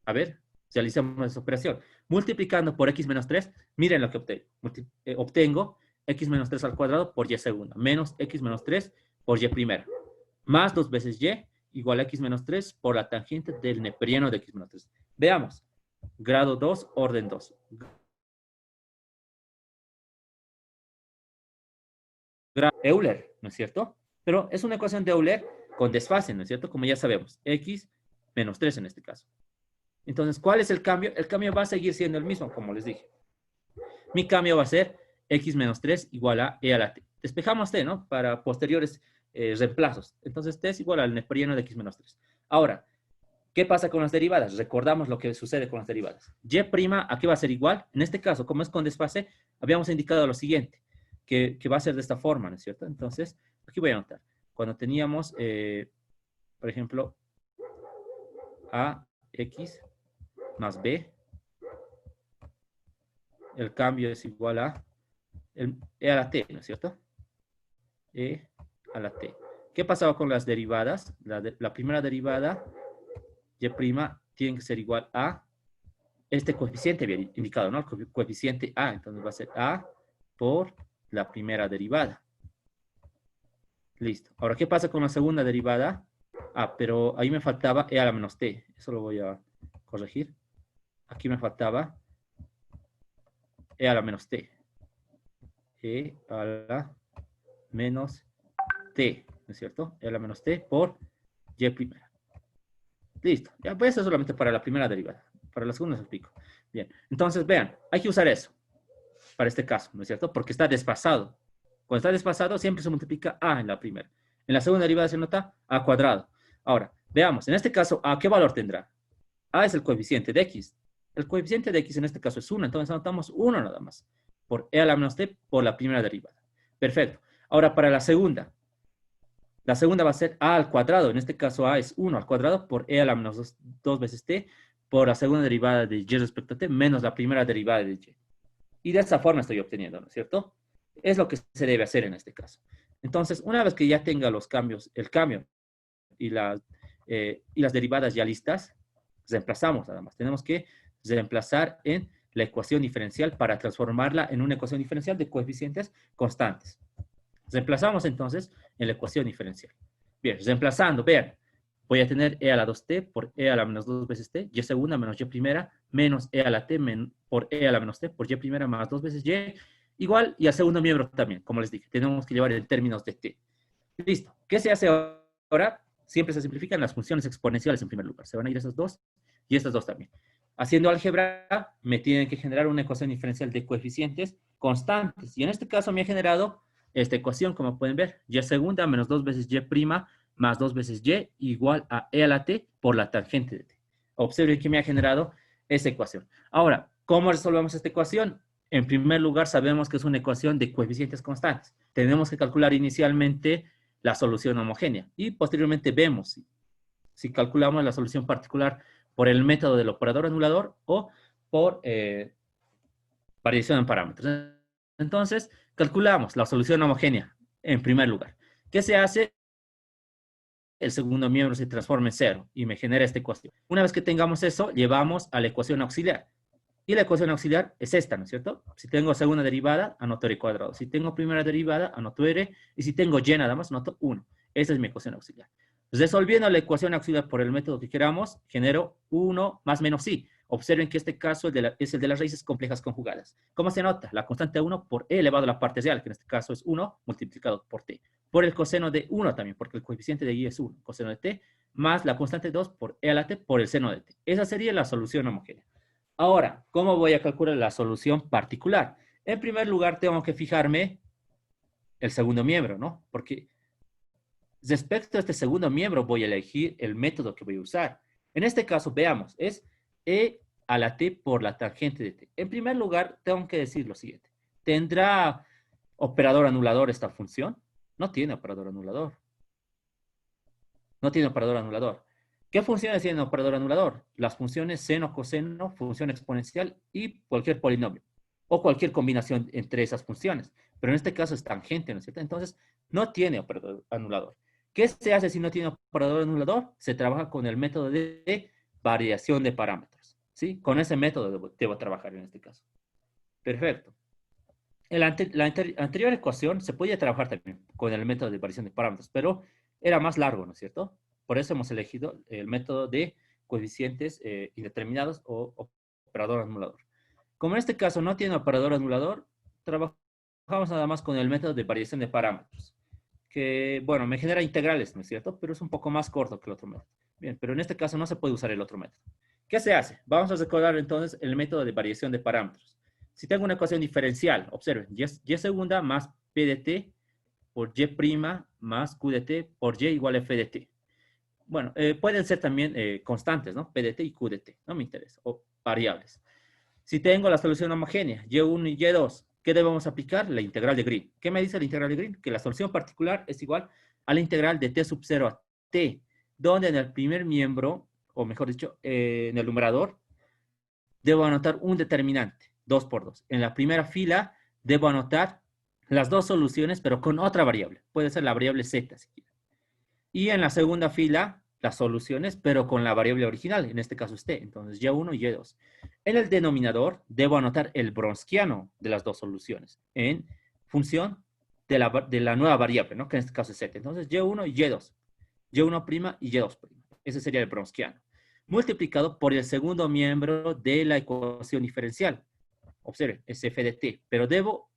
A ver, realicemos esa operación. Multiplicando por x menos 3, miren lo que obtengo. Obtengo x menos 3 al cuadrado por y segunda, menos x menos 3 por y primera, más 2 veces y igual a x menos 3 por la tangente del neperiano de x menos 3. Veamos. Grado 2, orden 2. Euler, ¿no es cierto? Pero es una ecuación de Euler con desfase, ¿no es cierto? Como ya sabemos, x menos 3 en este caso. Entonces, ¿cuál es el cambio? El cambio va a seguir siendo el mismo, como les dije. Mi cambio va a ser x menos 3 igual a e a la t. Despejamos t, ¿no? Para posteriores reemplazos. Entonces, t es igual al neperiano de x menos 3. Ahora, ¿qué pasa con las derivadas? Recordamos lo que sucede con las derivadas. Y', ¿a qué va a ser igual? En este caso, como es con desfase, habíamos indicado lo siguiente, que va a ser de esta forma, ¿no es cierto? Entonces, aquí voy a anotar. Cuando teníamos, por ejemplo, ax más b, el cambio es igual a e a la t, ¿no es cierto? E a la t. ¿Qué pasaba con las derivadas? La primera derivada, y' tiene que ser igual a este coeficiente había indicado, ¿no? El coeficiente a, entonces va a ser a por la primera derivada. Listo. Ahora, ¿qué pasa con la segunda derivada? Pero ahí me faltaba e a la menos t. Eso lo voy a corregir. Aquí me faltaba e a la menos t. E a la menos t, ¿no es cierto? E a la menos t por y primera. Listo. Ya, pues eso solamente para la primera derivada. Para la segunda se explico. Bien. Entonces, vean, hay que usar eso para este caso, ¿no es cierto? Porque está desfasado. Cuando está desfasado, siempre se multiplica a en la primera. En la segunda derivada se nota a cuadrado. Ahora, veamos, en este caso, ¿a qué valor tendrá? A es el coeficiente de x. El coeficiente de x en este caso es 1, entonces anotamos 1 nada más. Por e a la menos t por la primera derivada. Perfecto. Ahora, para la segunda va a ser a al cuadrado. En este caso, a es 1 al cuadrado por e a la menos 2 veces t por la segunda derivada de y respecto a t menos la primera derivada de y. Y de esa forma estoy obteniendo, ¿no es cierto? Es lo que se debe hacer en este caso. Entonces, una vez que ya tenga los cambios, el cambio y las derivadas ya listas, reemplazamos nada más. Tenemos que reemplazar en la ecuación diferencial para transformarla en una ecuación diferencial de coeficientes constantes. Reemplazamos entonces en la ecuación diferencial. Bien, reemplazando, vean, voy a tener e a la 2t por e a la menos 2 veces t, y segunda menos y primera, menos e a la t por e a la menos t por y primera más 2 veces y, igual, y al segundo miembro también, como les dije, tenemos que llevar en términos de t. Listo. ¿Qué se hace ahora? Siempre se simplifican las funciones exponenciales en primer lugar. Se van a ir esas dos y estas dos también. Haciendo álgebra, me tienen que generar una ecuación diferencial de coeficientes constantes. Y en este caso me ha generado esta ecuación, como pueden ver, y segunda menos 2 veces y prima más 2 veces y igual a e a la t por la tangente de t. Observen que me ha generado esa ecuación. Ahora, ¿cómo resolvemos esta ecuación? En primer lugar, sabemos que es una ecuación de coeficientes constantes. Tenemos que calcular inicialmente la solución homogénea y posteriormente vemos si calculamos la solución particular por el método del operador anulador o por variación en parámetros. Entonces, calculamos la solución homogénea en primer lugar. ¿Qué se hace? El segundo miembro se transforma en cero y me genera esta ecuación. Una vez que tengamos eso, llevamos a la ecuación auxiliar. Y la ecuación auxiliar es esta, ¿no es cierto? Si tengo segunda derivada, anoto r cuadrado. Si tengo primera derivada, anoto r. Y si tengo y nada más, anoto 1. Esa es mi ecuación auxiliar. Resolviendo la ecuación auxiliar por el método que queramos, genero 1 más menos i. Observen que este caso es el de las raíces complejas conjugadas. ¿Cómo se nota? La constante 1 por e elevado a la parte real, que en este caso es 1 multiplicado por t. Por el coseno de 1 también, porque el coeficiente de y es 1, coseno de t, más la constante 2 por e a la t por el seno de t. Esa sería la solución homogénea. Ahora, ¿cómo voy a calcular la solución particular? En primer lugar, tengo que fijarme el segundo miembro, ¿no? Porque respecto a este segundo miembro, voy a elegir el método que voy a usar. En este caso, veamos, es e a la t por la tangente de t. En primer lugar, tengo que decir lo siguiente. ¿Tendrá operador anulador esta función? No tiene operador anulador. No tiene operador anulador. ¿Qué funciones tiene operador anulador? Las funciones seno, coseno, función exponencial y cualquier polinomio. O cualquier combinación entre esas funciones. Pero en este caso es tangente, ¿no es cierto? Entonces, no tiene operador anulador. ¿Qué se hace si no tiene operador anulador? Se trabaja con el método de variación de parámetros. ¿Sí? Con ese método debo trabajar en este caso. Perfecto. La anterior ecuación se podía trabajar también con el método de variación de parámetros, pero era más largo, ¿no es cierto? Por eso hemos elegido el método de coeficientes indeterminados o operador anulador. Como en este caso no tiene operador anulador, trabajamos nada más con el método de variación de parámetros, que, bueno, me genera integrales, ¿no es cierto? Pero es un poco más corto que el otro método. Bien, pero en este caso no se puede usar el otro método. ¿Qué se hace? Vamos a recordar entonces el método de variación de parámetros. Si tengo una ecuación diferencial, observen, y segunda más p de t por y prima más q de t por y igual a f de t. Bueno, pueden ser también constantes, ¿no? P de t y q de t, no me interesa, o variables. Si tengo la solución homogénea, y1 y y2, ¿qué debemos aplicar? La integral de Green. ¿Qué me dice la integral de Green? Que la solución particular es igual a la integral de t sub 0 a t, donde en el primer miembro, o mejor dicho, en el numerador, debo anotar un determinante, 2 por 2. En la primera fila debo anotar las dos soluciones, pero con otra variable. Puede ser la variable z, si quieren. Y en la segunda fila, las soluciones, pero con la variable original, en este caso es t. Entonces, y1 y y2. En el denominador, debo anotar el browniano de las dos soluciones en función de la nueva variable, ¿no? Que en este caso es z. Entonces, y1 y y2. y1' y y2'. Ese sería el browniano. Multiplicado por el segundo miembro de la ecuación diferencial. Observen, es f de t. Pero debo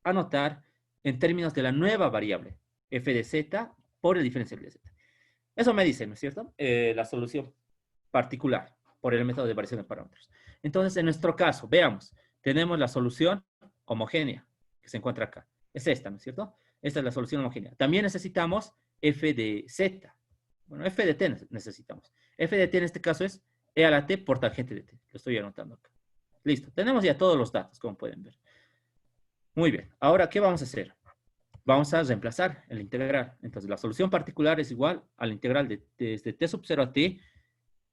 anotar en términos de la nueva variable, f de z por el diferencial de z. Eso me dice, ¿no es cierto? La solución particular por el método de variación de parámetros. Entonces, en nuestro caso, veamos, tenemos la solución homogénea que se encuentra acá. Es esta, ¿no es cierto? Esta es la solución homogénea. También necesitamos f de z. Bueno, f de t necesitamos. F de t en este caso es e a la t por tangente de t. Lo estoy anotando acá. Listo. Tenemos ya todos los datos, como pueden ver. Muy bien. Ahora, ¿qué vamos a hacer? Vamos a reemplazar el integral. Entonces, la solución particular es igual a la integral desde t sub 0 a t,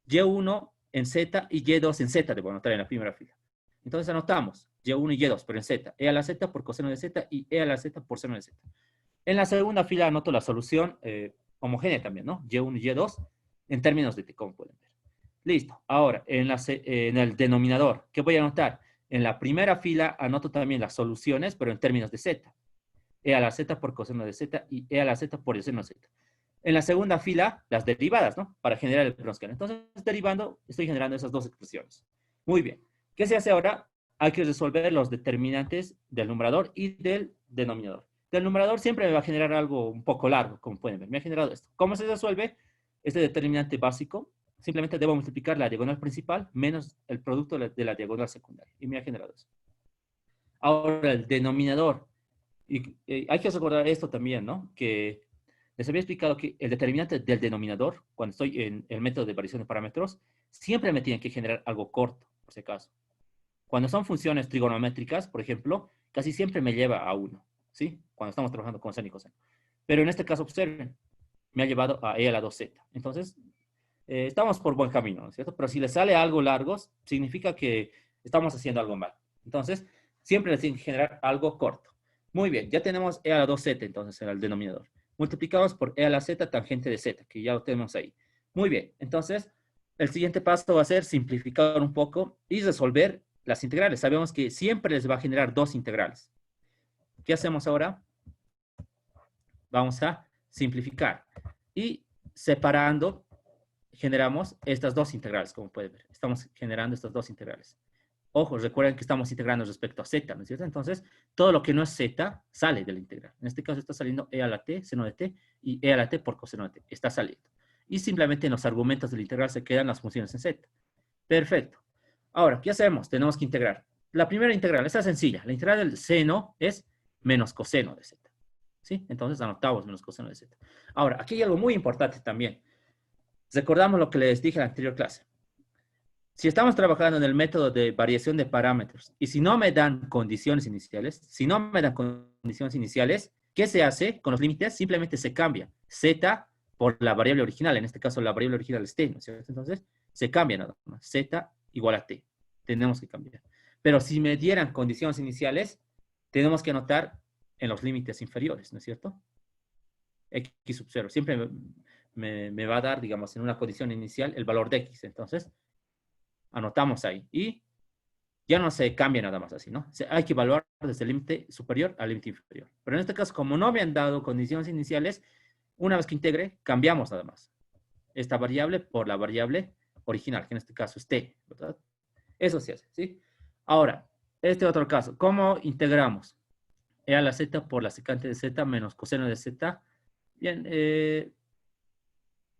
y1 en z y y2 en z, debo anotar en la primera fila. Entonces anotamos y1 y y2, pero en z, e a la z por coseno de z y e a la z por seno de z. En la segunda fila anoto la solución homogénea también, ¿no? y1 y y2 en términos de t, como pueden ver. Listo. Ahora, en el denominador, ¿qué voy a anotar? En la primera fila anoto también las soluciones, pero en términos de z. E a la z por coseno de z y e a la z por el seno de z. En la segunda fila, las derivadas, ¿no? Para generar el browniano. Entonces, derivando, estoy generando esas dos expresiones. Muy bien. ¿Qué se hace ahora? Hay que resolver los determinantes del numerador y del denominador. Del numerador siempre me va a generar algo un poco largo, como pueden ver. Me ha generado esto. ¿Cómo se resuelve? Este determinante básico, simplemente debo multiplicar la diagonal principal menos el producto de la diagonal secundaria. Y me ha generado eso. Ahora, el denominador. Y hay que recordar esto también, ¿no? Que les había explicado que el determinante del denominador, cuando estoy en el método de variación de parámetros, siempre me tienen que generar algo corto, por si acaso. Cuando son funciones trigonométricas, por ejemplo, casi siempre me lleva a 1, ¿sí? Cuando estamos trabajando con seno y coseno. Pero en este caso, observen, me ha llevado a e a la 2z. Entonces, estamos por buen camino, ¿no es cierto? Pero si le sale algo largo, significa que Estamos haciendo algo mal. Entonces, siempre les tienen que generar algo corto. Muy bien, ya tenemos e a la 2z entonces en el denominador. Multiplicamos por e a la z tangente de z, que ya lo tenemos ahí. Muy bien, entonces el siguiente paso va a ser simplificar un poco y resolver las integrales. Sabemos que siempre les va a generar dos integrales. ¿Qué hacemos ahora? Vamos a simplificar. Y separando, generamos estas dos integrales, como pueden ver. Estamos generando estas dos integrales. Ojo, recuerden que estamos integrando respecto a z, ¿no es cierto? Entonces, todo lo que no es z sale de la integral. En este caso está saliendo e a la t, seno de t, y e a la t por coseno de t. Está saliendo. Y simplemente en los argumentos de la integral se quedan las funciones en z. Perfecto. Ahora, ¿qué hacemos? Tenemos que integrar. La primera integral, esta es sencilla. La integral del seno es menos coseno de z. ¿Sí? Entonces anotamos menos coseno de z. Ahora, aquí hay algo muy importante también. Recordamos lo que les dije en la anterior clase. Si estamos trabajando en el método de variación de parámetros y si no me dan condiciones iniciales, ¿qué se hace con los límites? Simplemente se cambia z por la variable original. En este caso, la variable original es t, ¿no es cierto? Entonces, se cambia nada más. Z igual a t. Tenemos que cambiar. Pero si me dieran condiciones iniciales, tenemos que anotar en los límites inferiores, ¿no es cierto? X sub 0. Siempre me va a dar, digamos, en una condición inicial el valor de x. Entonces, anotamos ahí. Y ya no se cambia nada más así, ¿no? Hay que evaluar desde el límite superior al límite inferior. Pero en este caso, como no me han dado condiciones iniciales, una vez que integre, cambiamos nada más esta variable por la variable original, que en este caso es t, ¿verdad? Eso se hace, ¿sí? Ahora, este otro caso, ¿cómo integramos? E a la z por la secante de z menos coseno de z. Bien,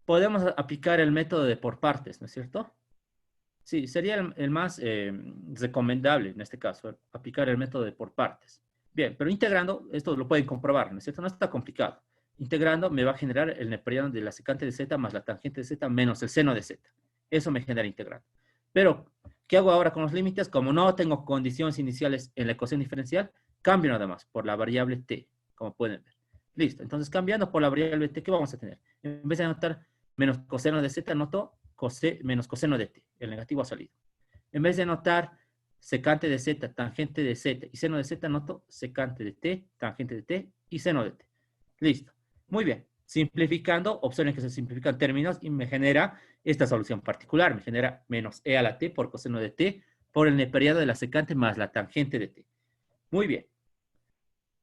podemos aplicar el método de por partes, ¿no es cierto? Sí, sería el más recomendable en este caso, aplicar el método de por partes. Bien, pero integrando, esto lo pueden comprobar, ¿no es cierto? No está complicado. Integrando me va a generar el neperiano de la secante de z más la tangente de z menos el seno de z. Eso me genera integrando. Pero, ¿qué hago ahora con los límites? Como no tengo condiciones iniciales en la ecuación diferencial, cambio nada más por la variable t, como pueden ver. Listo. Entonces, cambiando por la variable t, ¿qué vamos a tener? En vez de anotar menos coseno de z, anoto menos coseno de t. El negativo ha salido. En vez de anotar secante de z, tangente de z y seno de z, anoto secante de t, tangente de t y seno de t. Listo. Muy bien. Simplificando, opciones que se simplifican términos y me genera esta solución particular. Me genera menos e a la t por coseno de t por el neperiano de la secante más la tangente de t. Muy bien.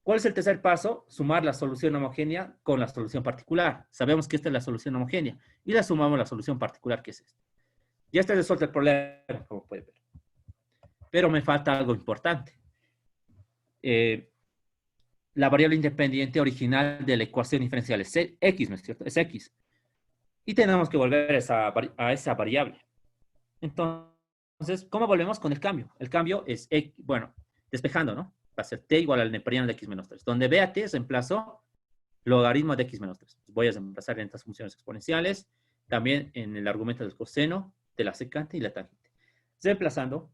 ¿Cuál es el tercer paso? Sumar la solución homogénea con la solución particular. Sabemos que esta es la solución homogénea y la sumamos a la solución particular, que es esta. Ya está resuelto el problema, como pueden ver. Pero me falta algo importante. La variable independiente original de la ecuación diferencial es x, ¿no es cierto? Es x. Y tenemos que volver a esa variable. Entonces, ¿cómo volvemos con el cambio? El cambio es, bueno, despejando, ¿no? Va a ser t igual al neperiano de x menos 3. Donde ve a t, reemplazo logaritmo de x menos 3. Voy a reemplazar en estas funciones exponenciales, también en el argumento del coseno, de la secante y la tangente. Reemplazando,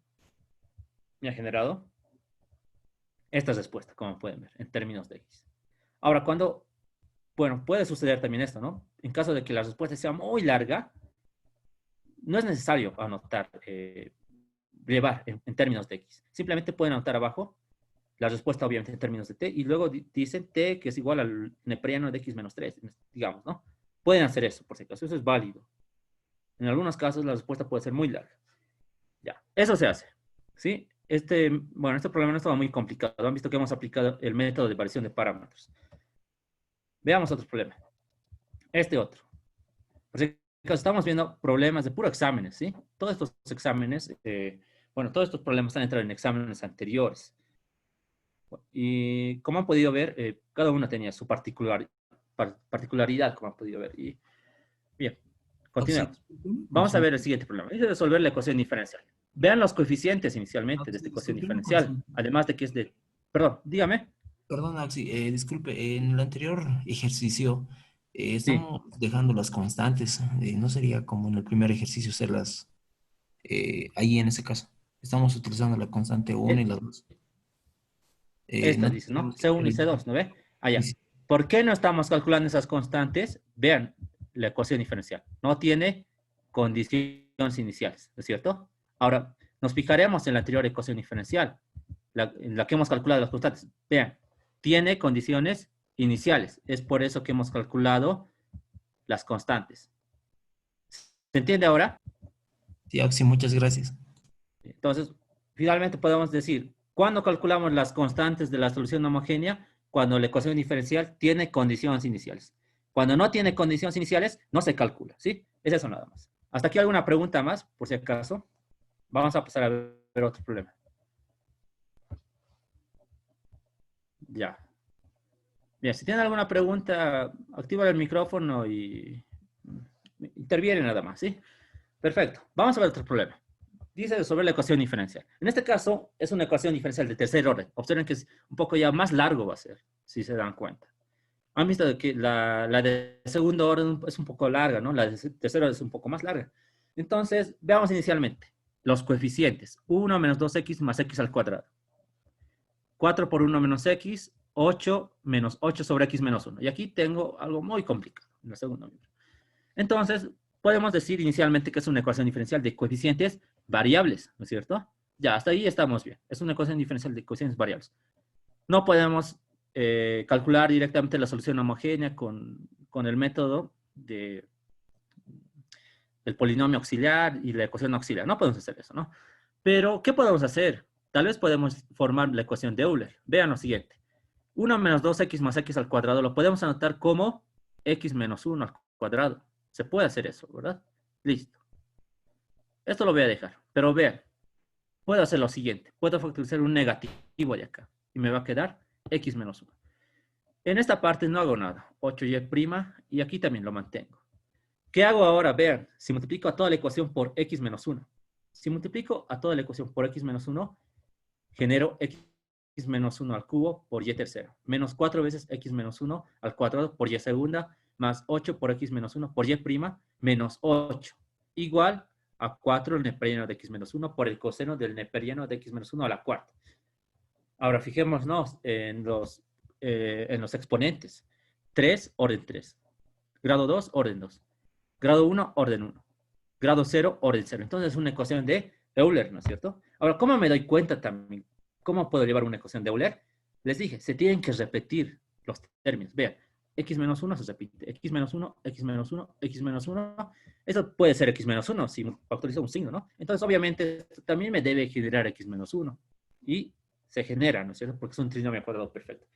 me ha generado esta respuesta, como pueden ver, en términos de x. Ahora, bueno, puede suceder también esto, ¿no? En caso de que la respuesta sea muy larga, no es necesario anotar, llevar en términos de x. Simplemente pueden anotar abajo la respuesta, obviamente, en términos de t, y luego dicen t, que es igual al neperiano de x menos 3, digamos, ¿no? Pueden hacer eso, por si acaso, eso es válido. En algunos casos la respuesta puede ser muy larga. Ya, eso se hace, ¿sí? Bueno, este problema no estaba muy complicado. Han visto que hemos aplicado el método de variación de parámetros. Veamos otro problema. Este otro. Por si acaso, estamos viendo problemas de puro exámenes, ¿sí? Todos estos exámenes, bueno, todos estos problemas han entrado en exámenes anteriores. Y como han podido ver, cada uno tenía su particularidad, como han podido ver. Y bien, continuamos. Vamos a ver el siguiente problema. Es de resolver la ecuación diferencial. Vean los coeficientes inicialmente de esta ecuación diferencial. Además de que es de... Perdón, dígame. Perdón, Axi, disculpe, en el anterior ejercicio Sí. estamos dejando las constantes. ¿No sería como en el primer ejercicio hacerlas ahí en ese caso? Estamos utilizando la constante 1 y E- la 2. Esta ¿No dice, ¿no? tendríamos que hacer C1 y el... C2, ¿no ve? Sí, Allá. sí. ¿Por qué no estamos calculando esas constantes? Vean la ecuación diferencial. No tiene condiciones iniciales, ¿no es cierto? Ahora, Nos fijaremos en la anterior ecuación diferencial, en la que hemos calculado las constantes. Vean, tiene condiciones iniciales. Es por eso que hemos calculado las constantes. ¿Se entiende ahora? Sí, Oxy, muchas gracias. Entonces, finalmente podemos decir, ¿cuándo calculamos las constantes de la solución homogénea? Cuando la ecuación diferencial tiene condiciones iniciales. Cuando no tiene condiciones iniciales, no se calcula, ¿sí? Es eso nada más. ¿Hasta aquí alguna pregunta más, por si acaso? Vamos a pasar a ver otro problema. Ya. Bien, si tienen alguna pregunta, activa el micrófono y interviene nada más, ¿sí? Perfecto. Vamos a ver otro problema. Dice sobre la ecuación diferencial. En este caso, es una ecuación diferencial de tercer orden. Observen que es un poco ya más largo va a ser, si se dan cuenta. Han visto que la de segundo orden es un poco larga, ¿no? La de tercer orden es un poco más larga. Entonces, veamos inicialmente los coeficientes. 1 menos 2x más x al cuadrado. 4 por 1 menos x, 8 menos 8 sobre x menos 1. Y aquí tengo algo muy complicado en el segundo miembro. Entonces, podemos decir inicialmente que es una ecuación diferencial de coeficientes variables, ¿no es cierto? Ya, hasta ahí estamos bien. Es una ecuación diferencial de coeficientes variables. No podemos calcular directamente la solución homogénea con el método del polinomio auxiliar y la ecuación auxiliar. No podemos hacer eso, ¿no? Pero, ¿qué podemos hacer? Tal vez podemos formar la ecuación de Euler. Vean lo siguiente. 1 menos 2x más x al cuadrado lo podemos anotar como x menos 1 al cuadrado. Se puede hacer eso, ¿verdad? Listo. Esto lo voy a dejar. Pero vean, puedo hacer lo siguiente. Puedo factorizar un negativo de acá. Y me va a quedar x menos 1. En esta parte no hago nada. 8y' y aquí también lo mantengo. ¿Qué hago ahora? Vean, si multiplico a toda la ecuación por x menos 1. Si multiplico a toda la ecuación por x menos 1, genero x menos 1 al cubo por y tercero. Menos 4 veces x menos 1 al cuadrado por y segunda, más 8 por x menos 1 por y' menos 8. Igual a 4 el neperiano de x menos 1 por el coseno del neperiano de x menos 1 a la cuarta. Ahora fijémonos en los exponentes. 3, orden 3. Grado 2, orden 2. Grado 1, orden 1. Grado 0, orden 0. Entonces es una ecuación de Euler, ¿no es cierto? Ahora, ¿cómo me doy cuenta también? ¿Cómo puedo llevar una ecuación de Euler? Les dije, se tienen que repetir los términos. Vean, x menos 1 se repite. X menos 1, x menos 1, x menos 1. Eso puede ser x menos 1 si factorizo un signo, ¿no? Entonces, obviamente, también me debe generar x menos 1. Y se genera, ¿no es cierto? Porque es un trinomio cuadrado perfecto.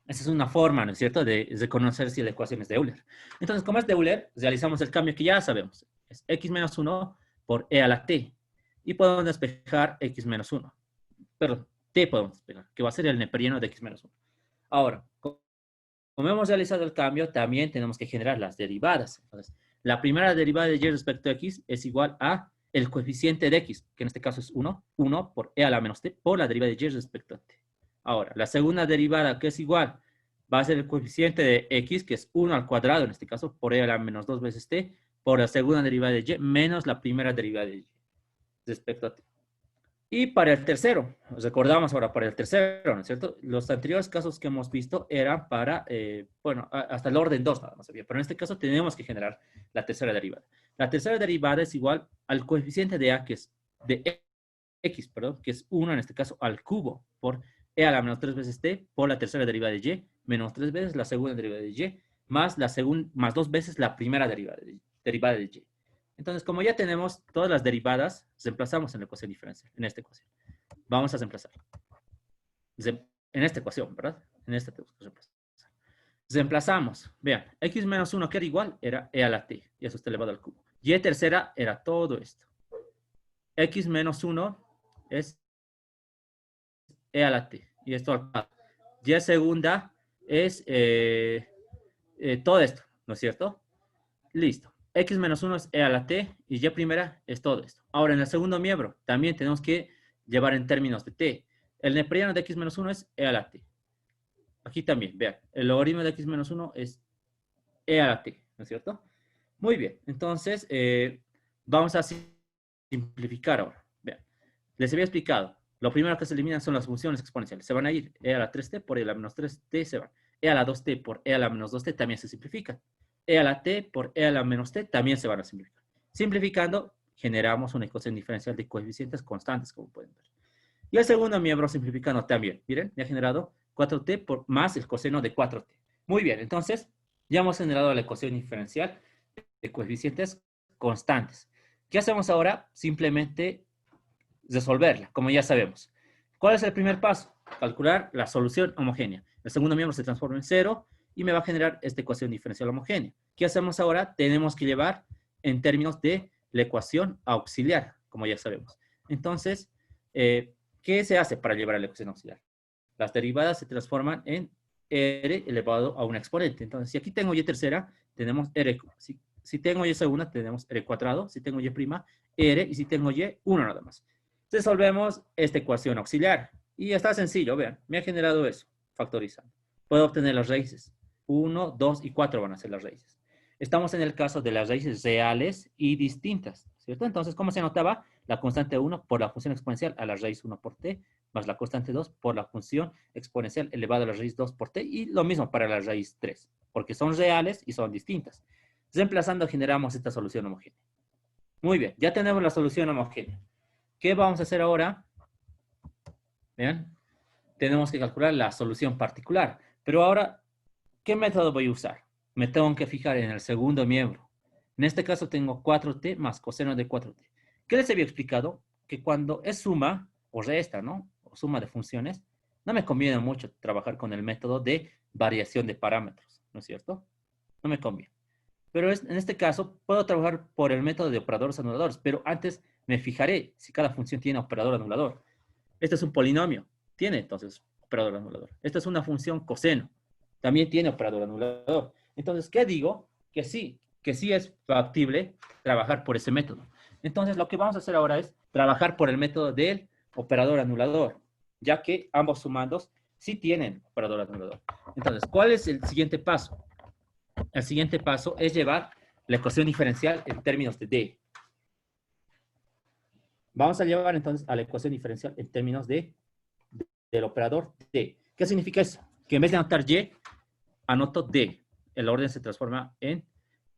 Esa es una forma, ¿no es cierto?, de conocer si la ecuación es de Euler. Entonces, como es de Euler, realizamos el cambio que ya sabemos. Es x menos 1 por e a la t. Y podemos despejar x menos 1. Perdón, t podemos despejar, que va a ser el neperiano de x menos 1. Ahora, como hemos realizado el cambio, también tenemos que generar las derivadas. Entonces, la primera derivada de y respecto a x es igual a el coeficiente de x, que en este caso es 1, 1 por e a la menos t, por la derivada de y respecto a t. Ahora, la segunda derivada, que es igual, va a ser el coeficiente de x, que es 1 al cuadrado, en este caso, por e a la menos 2 veces t, por la segunda derivada de y, menos la primera derivada de y, respecto a t. Y para el tercero, nos recordamos ahora para el tercero, ¿no es cierto? Los anteriores casos que hemos visto eran para, bueno, hasta el orden 2 nada más había, pero en este caso tenemos que generar la tercera derivada. La tercera derivada es igual al coeficiente de a, que es de x, perdón, que es 1 en este caso al cubo, por e a la menos 3 veces t, por la tercera derivada de y, menos 3 veces la segunda derivada de y, más 2 veces la primera derivada de y. Entonces, como ya tenemos todas las derivadas, reemplazamos en la ecuación diferencial, en esta ecuación. Vamos a reemplazar. En esta ecuación, ¿verdad? En esta tenemos que reemplazar. Reemplazamos. Vean, x menos 1 que era igual, era e a la t, y eso está elevado al cubo. Y tercera era todo esto. X menos 1 es e a la t, y esto al cuadrado. Y segunda es todo esto, ¿no es cierto? Listo. X menos 1 es e a la t y y primera es todo esto. Ahora, en el segundo miembro, también tenemos que llevar en términos de t. El neperiano de x menos 1 es e a la t. Aquí también, vean, el logaritmo de x menos 1 es e a la t, ¿no es cierto? Muy bien, entonces vamos a simplificar ahora. Vean, les había explicado, lo primero que se eliminan son las funciones exponenciales. Se van a ir e a la 3t por e a la menos 3t, se van. E a la 2t por e a la menos 2t también se simplifican. E a la t por e a la menos t también se van a simplificar. Simplificando, generamos una ecuación diferencial de coeficientes constantes, como pueden ver. Y el segundo miembro simplificando también. Miren, me ha generado 4t más el coseno de 4t. Muy bien, entonces ya hemos generado la ecuación diferencial de coeficientes constantes. ¿Qué hacemos ahora? Simplemente resolverla, como ya sabemos. ¿Cuál es el primer paso? Calcular la solución homogénea. El segundo miembro se transforma en 0 y me va a generar esta ecuación diferencial homogénea. ¿Qué hacemos ahora? Tenemos que llevar en términos de la ecuación auxiliar, como ya sabemos. Entonces, ¿qué se hace para llevar a la ecuación auxiliar? Las derivadas se transforman en r elevado a un exponente. Entonces, si aquí tengo y tercera, tenemos r. Si tengo y segunda, tenemos r cuadrado. Si tengo y prima, r. Y si tengo y, 1 nada más. Resolvemos esta ecuación auxiliar. Y está sencillo, vean. Me ha generado eso, factorizando. Puedo obtener las raíces. 1, 2 y 4 van a ser las raíces. Estamos en el caso de las raíces reales y distintas, ¿cierto? Entonces, ¿cómo se anotaba? La constante 1 por la función exponencial a la raíz 1 por t, más la constante 2 por la función exponencial elevada a la raíz 2 por t, y lo mismo para la raíz 3, porque son reales y son distintas. Reemplazando, generamos esta solución homogénea. Muy bien, ya tenemos la solución homogénea. ¿Qué vamos a hacer ahora? Vean, tenemos que calcular la solución particular. Pero ahora, ¿qué método voy a usar? Me tengo que fijar en el segundo miembro. En este caso tengo 4t más coseno de 4t. ¿Qué les había explicado? Que cuando es suma o resta, ¿no? O suma de funciones, no me conviene mucho trabajar con el método de variación de parámetros, ¿no es cierto? No me conviene. Pero en este caso puedo trabajar por el método de operadores anuladores, pero antes me fijaré si cada función tiene operador anulador. Este es un polinomio, tiene entonces operador anulador. Esta es una función coseno, también tiene operador anulador. Entonces, ¿qué digo? Que sí es factible trabajar por ese método. Entonces, lo que vamos a hacer ahora es trabajar por el método del operador anulador, ya que ambos sumandos sí tienen operador anulador. Entonces, ¿cuál es el siguiente paso? El siguiente paso es llevar la ecuación diferencial en términos de D. Vamos a llevar entonces a la ecuación diferencial en términos del operador D. ¿Qué significa eso? Que en vez de anotar Y, anoto D. El orden se transforma en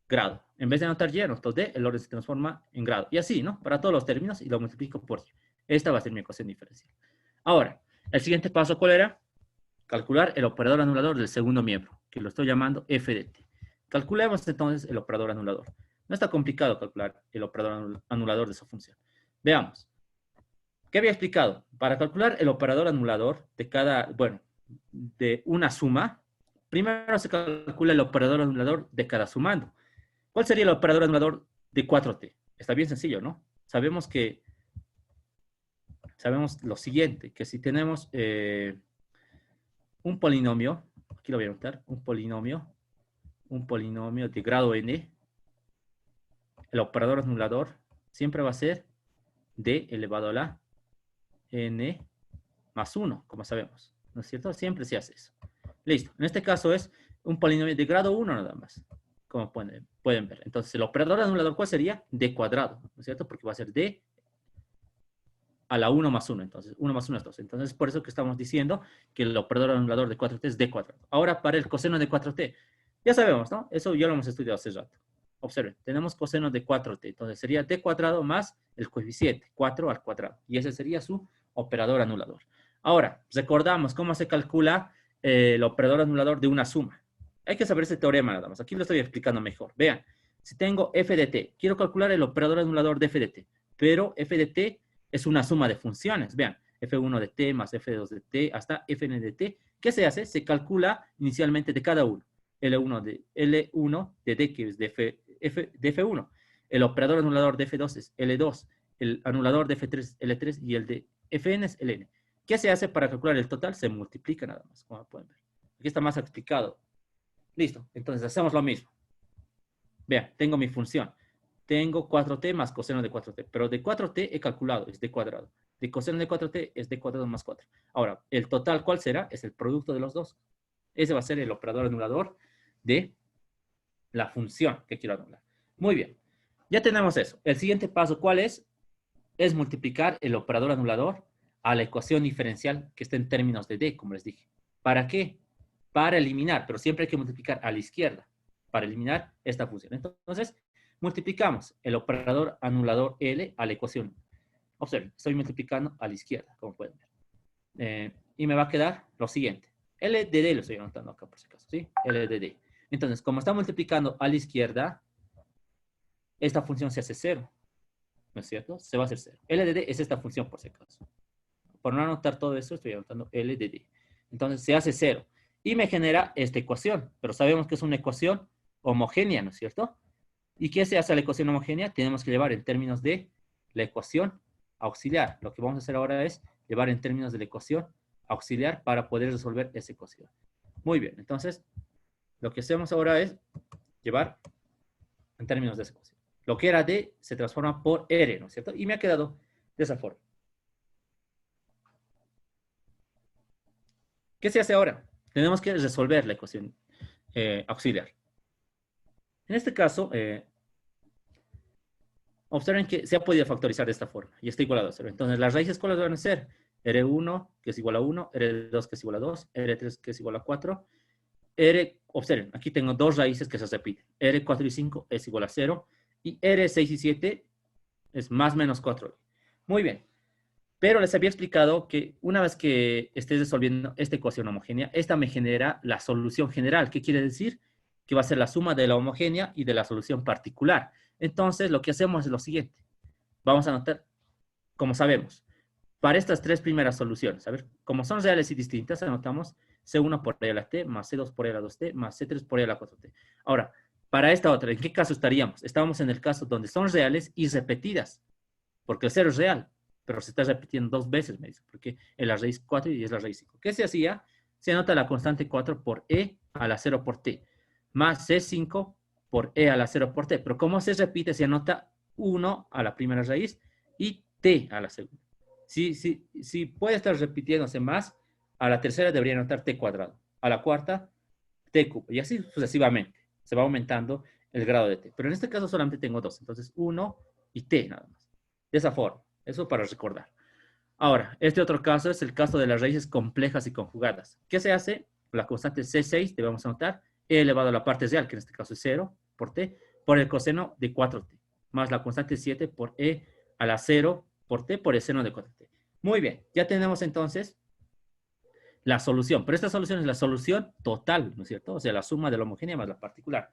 grado. En vez de anotar Y, anoto D, el orden se transforma en grado. Y así, ¿no? Para todos los términos y lo multiplico por Y. Esta va a ser mi ecuación diferencial. Ahora, el siguiente paso, ¿cuál era? Calcular el operador anulador del segundo miembro, que lo estoy llamando f de t. Calculemos entonces el operador anulador. No está complicado calcular el operador anulador de esa función. Veamos. ¿Qué había explicado? Para calcular el operador anulador de de una suma, primero se calcula el operador anulador de cada sumando. ¿Cuál sería el operador anulador de 4t? Está bien sencillo, ¿no? Sabemos lo siguiente, que si tenemos un polinomio, aquí lo voy a anotar, un polinomio de grado n, el operador anulador siempre va a ser d elevado a la n más 1, como sabemos, ¿no es cierto? Siempre se hace eso. Listo. En este caso es un polinomio de grado 1 nada más, como pueden ver. Entonces, el operador anulador, ¿cuál sería? D cuadrado, ¿no es cierto? Porque va a ser d a la 1 más 1. Entonces, 1 más 1 es 2. Entonces, por eso que estamos diciendo que el operador anulador de 4t es d cuadrado. Ahora, para el coseno de 4t, ya sabemos, ¿no? Eso ya lo hemos estudiado hace rato. Observen, tenemos coseno de 4t. Entonces, sería d cuadrado más el coeficiente, 4 al cuadrado. Y ese sería su operador anulador. Ahora, recordamos cómo se calcula el operador anulador de una suma. Hay que saber ese teorema nada más. Aquí lo estoy explicando mejor. Vean, si tengo f de t, quiero calcular el operador anulador de f de t, pero f de t es una suma de funciones. Vean, f1 de t más f2 de t hasta fn de t. ¿Qué se hace? Se calcula inicialmente de cada uno. L1 de d, que es de f1. El operador anulador de f2 es L2. El anulador de f3 es L3 y el de fn es Ln. ¿Qué se hace para calcular el total? Se multiplica nada más, como pueden ver. Aquí está más explicado. Listo. Entonces hacemos lo mismo. Vean, tengo mi función. Tengo 4t más coseno de 4t. Pero de 4t he calculado, es d cuadrado. De coseno de 4t es d cuadrado más 4. Ahora, el total, ¿cuál será? Es el producto de los dos. Ese va a ser el operador anulador de la función que quiero anular. Muy bien. Ya tenemos eso. El siguiente paso, ¿cuál es? Es multiplicar el operador anulador a la ecuación diferencial que está en términos de d, como les dije. ¿Para qué? Para eliminar, pero siempre hay que multiplicar a la izquierda para eliminar esta función. Entonces, Multiplicamos el operador anulador L a la ecuación. Observen, estoy multiplicando a la izquierda, como pueden ver. Y me va a quedar lo siguiente. L de D lo estoy anotando acá por si acaso, ¿sí? L de D. Entonces, como está multiplicando a la izquierda, esta función se hace 0. ¿No es cierto? Se va a hacer 0. L de D es esta función por si acaso. Por no anotar todo eso, estoy anotando L de D. Entonces, se hace 0. Y me genera esta ecuación. Pero sabemos que es una ecuación homogénea, ¿no es cierto? ¿Y qué se hace a la ecuación homogénea? Tenemos que llevar en términos de la ecuación auxiliar. Lo que vamos a hacer ahora es llevar en términos de la ecuación auxiliar para poder resolver esa ecuación. Muy bien, entonces, lo que hacemos ahora es llevar en términos de esa ecuación. Lo que era D se transforma por R, ¿no es cierto? Y me ha quedado de esa forma. ¿Qué se hace ahora? Tenemos que resolver la ecuación auxiliar. En este caso, observen que se ha podido factorizar de esta forma y está igualado a 0. Entonces, las raíces, ¿cuáles van a ser? R1, que es igual a 1, R2, que es igual a 2, R3, que es igual a 4. Observen, aquí tengo dos raíces que se repiten. R4 y 5 es igual a 0. Y R6 y 7 es más menos 4. Muy bien. Pero les había explicado que una vez que estés resolviendo esta ecuación homogénea, esta me genera la solución general. ¿Qué quiere decir? Que va a ser la suma de la homogénea y de la solución particular. Entonces, lo que hacemos es lo siguiente. Vamos a anotar, como sabemos, para estas tres primeras soluciones, a ver, como son reales y distintas, anotamos C1 por E a la T, más C2 por E a la 2T, más C3 por E a la 4T. Ahora, para esta otra, ¿en qué caso estaríamos? Estábamos en el caso donde son reales y repetidas, porque el 0 es real, pero se está repitiendo dos veces, me dice, porque es la raíz 4 y es la raíz 5. ¿Qué se hacía? Se anota la constante 4 por E a la 0 por T, más C5 por E a la 0 por T. Pero como se repite, se anota 1 a la primera raíz y T a la segunda. Si puede estar repitiéndose más, a la tercera debería anotar T cuadrado. A la cuarta, T cubo. Y así sucesivamente. Se va aumentando el grado de T. Pero en este caso solamente tengo dos. Entonces, 1 y T nada más. De esa forma. Eso para recordar. Ahora, este otro caso es el caso de las raíces complejas y conjugadas. ¿Qué se hace? La constante C6 debemos anotar E elevado a la parte real, que en este caso es 0 por T, por el coseno de 4T, más la constante 7 por E a la 0 por T por el seno de 4T. Muy bien, ya tenemos entonces la solución, pero esta solución es la solución total, ¿no es cierto? O sea, la suma de la homogénea más la particular.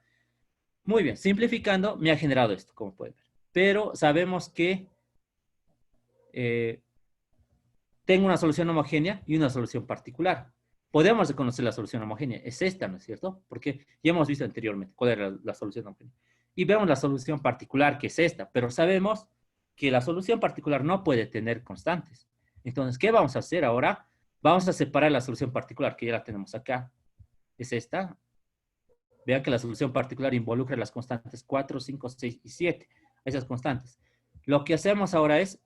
Muy bien, simplificando, me ha generado esto, como pueden ver. Pero sabemos que tengo una solución homogénea y una solución particular. Podemos reconocer la solución homogénea. Es esta, ¿no es cierto? Porque ya hemos visto anteriormente cuál era la solución homogénea. Y vemos la solución particular, que es esta. Pero sabemos que la solución particular no puede tener constantes. Entonces, ¿qué vamos a hacer ahora? Vamos a separar la solución particular, que ya la tenemos acá. Es esta. Vean que la solución particular involucra las constantes 4, 5, 6 y 7. Esas constantes. Lo que hacemos ahora es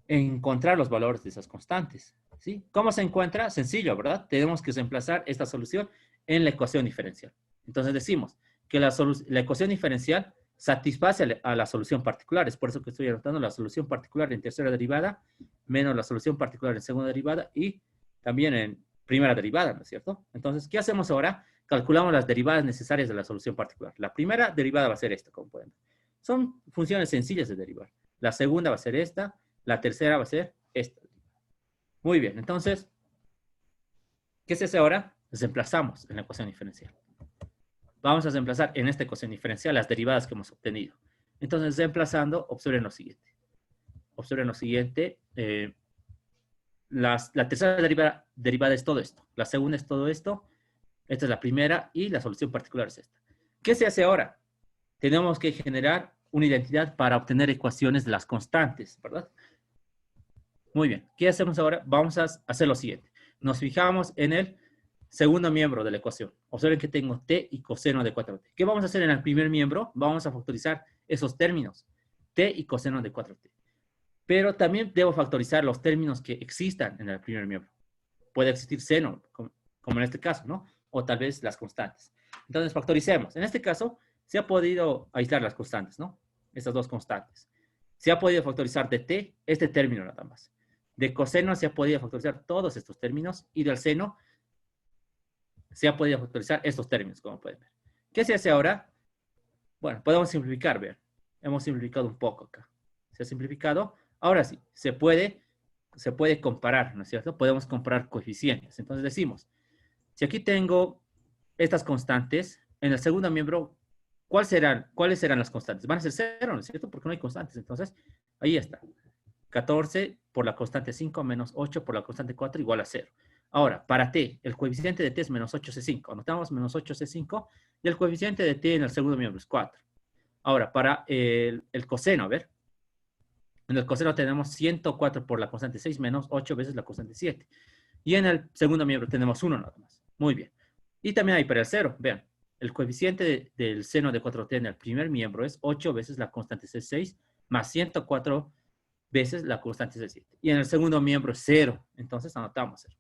encontrar los valores de esas constantes. ¿Sí? ¿Cómo se encuentra? Sencillo, ¿verdad? Tenemos que reemplazar esta solución en la ecuación diferencial. Entonces decimos que la ecuación diferencial satisface a la solución particular. Es por eso que estoy anotando la solución particular en tercera derivada menos la solución particular en segunda derivada y también en primera derivada, ¿no es cierto? Entonces, ¿qué hacemos ahora? Calculamos las derivadas necesarias de la solución particular. La primera derivada va a ser esta, como pueden ver. Son funciones sencillas de derivar. La segunda va a ser esta. La tercera va a ser esta. Muy bien, entonces, ¿qué se hace ahora? Reemplazamos en la ecuación diferencial. Vamos a reemplazar en esta ecuación diferencial las derivadas que hemos obtenido. Entonces, reemplazando, observen lo siguiente. Observen lo siguiente. La tercera derivada es todo esto. La segunda es todo esto. Esta es la primera y la solución particular es esta. ¿Qué se hace ahora? Tenemos que generar una identidad para obtener ecuaciones de las constantes, ¿verdad? Muy bien. ¿Qué hacemos ahora? Vamos a hacer lo siguiente. Nos fijamos en el segundo miembro de la ecuación. Observen que tengo t y coseno de 4t. ¿Qué vamos a hacer en el primer miembro? Vamos a factorizar esos términos. T y coseno de 4t. Pero también debo factorizar los términos que existan en el primer miembro. Puede existir seno, como en este caso, ¿no? O tal vez las constantes. Entonces, factoricemos. En este caso, se ha podido aislar las constantes, ¿no? Estas dos constantes. Se ha podido factorizar de t este término nada más. De coseno se ha podido factorizar todos estos términos y del seno se ha podido factorizar estos términos, como pueden ver. ¿Qué se hace ahora? Bueno, podemos simplificar, vean. Hemos simplificado un poco acá. Se ha simplificado. Ahora sí, se puede comparar, ¿no es cierto? Podemos comparar coeficientes. Entonces decimos, si aquí tengo estas constantes, en el segundo miembro, ¿cuáles serán las constantes? Van a ser cero, ¿no es cierto? Porque no hay constantes. Entonces, ahí está. 14 por la constante 5 menos 8 por la constante 4 igual a 0. Ahora, para t, el coeficiente de t es menos 8c5. Anotamos menos 8c5 y el coeficiente de t en el segundo miembro es 4. Ahora, para el coseno, a ver. En el coseno tenemos 104 por la constante 6 menos 8 veces la constante 7. Y en el segundo miembro tenemos 1 nada más. Muy bien. Y también hay para el 0. Vean, el coeficiente del seno de 4t en el primer miembro es 8 veces la constante C6 más 104 veces la constante C7. Y en el segundo miembro es 0. Entonces anotamos 0.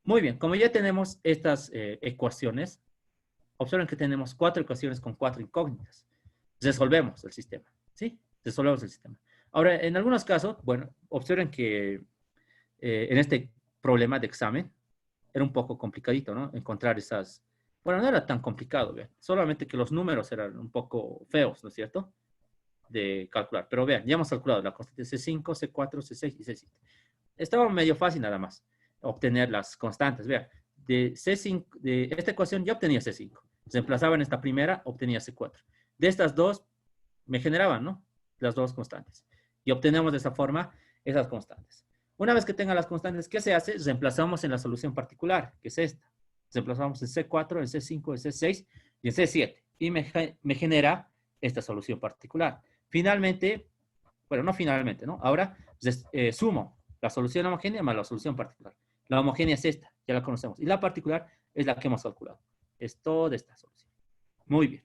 Muy bien, como ya tenemos estas ecuaciones, observen que tenemos 4 ecuaciones con 4 incógnitas. Resolvemos el sistema, ¿sí? Resolvemos el sistema. Ahora, en algunos casos, bueno, observen que en este problema de examen era un poco complicadito, ¿no? Encontrar esas... Bueno, no era tan complicado, ¿vean? Solamente que los números eran un poco feos, ¿no es cierto? De calcular. Pero vean, ya hemos calculado la constante C5, C4, C6 y C7. Estaba medio fácil nada más obtener las constantes. Vean, de C5, de esta ecuación ya obtenía C5. Reemplazaba en esta primera, obtenía C4. De estas dos, me generaban, ¿no? Las dos constantes. Y obtenemos de esa forma esas constantes. Una vez que tenga las constantes, ¿qué se hace? Reemplazamos en la solución particular, que es esta. Reemplazamos en C4, en C5, en C6 y en C7. Y me genera esta solución particular. Finalmente, bueno, no finalmente, ¿no? Ahora sumo la solución homogénea más la solución particular. La homogénea es esta, ya la conocemos. Y la particular es la que hemos calculado. Es toda esta solución. Muy bien.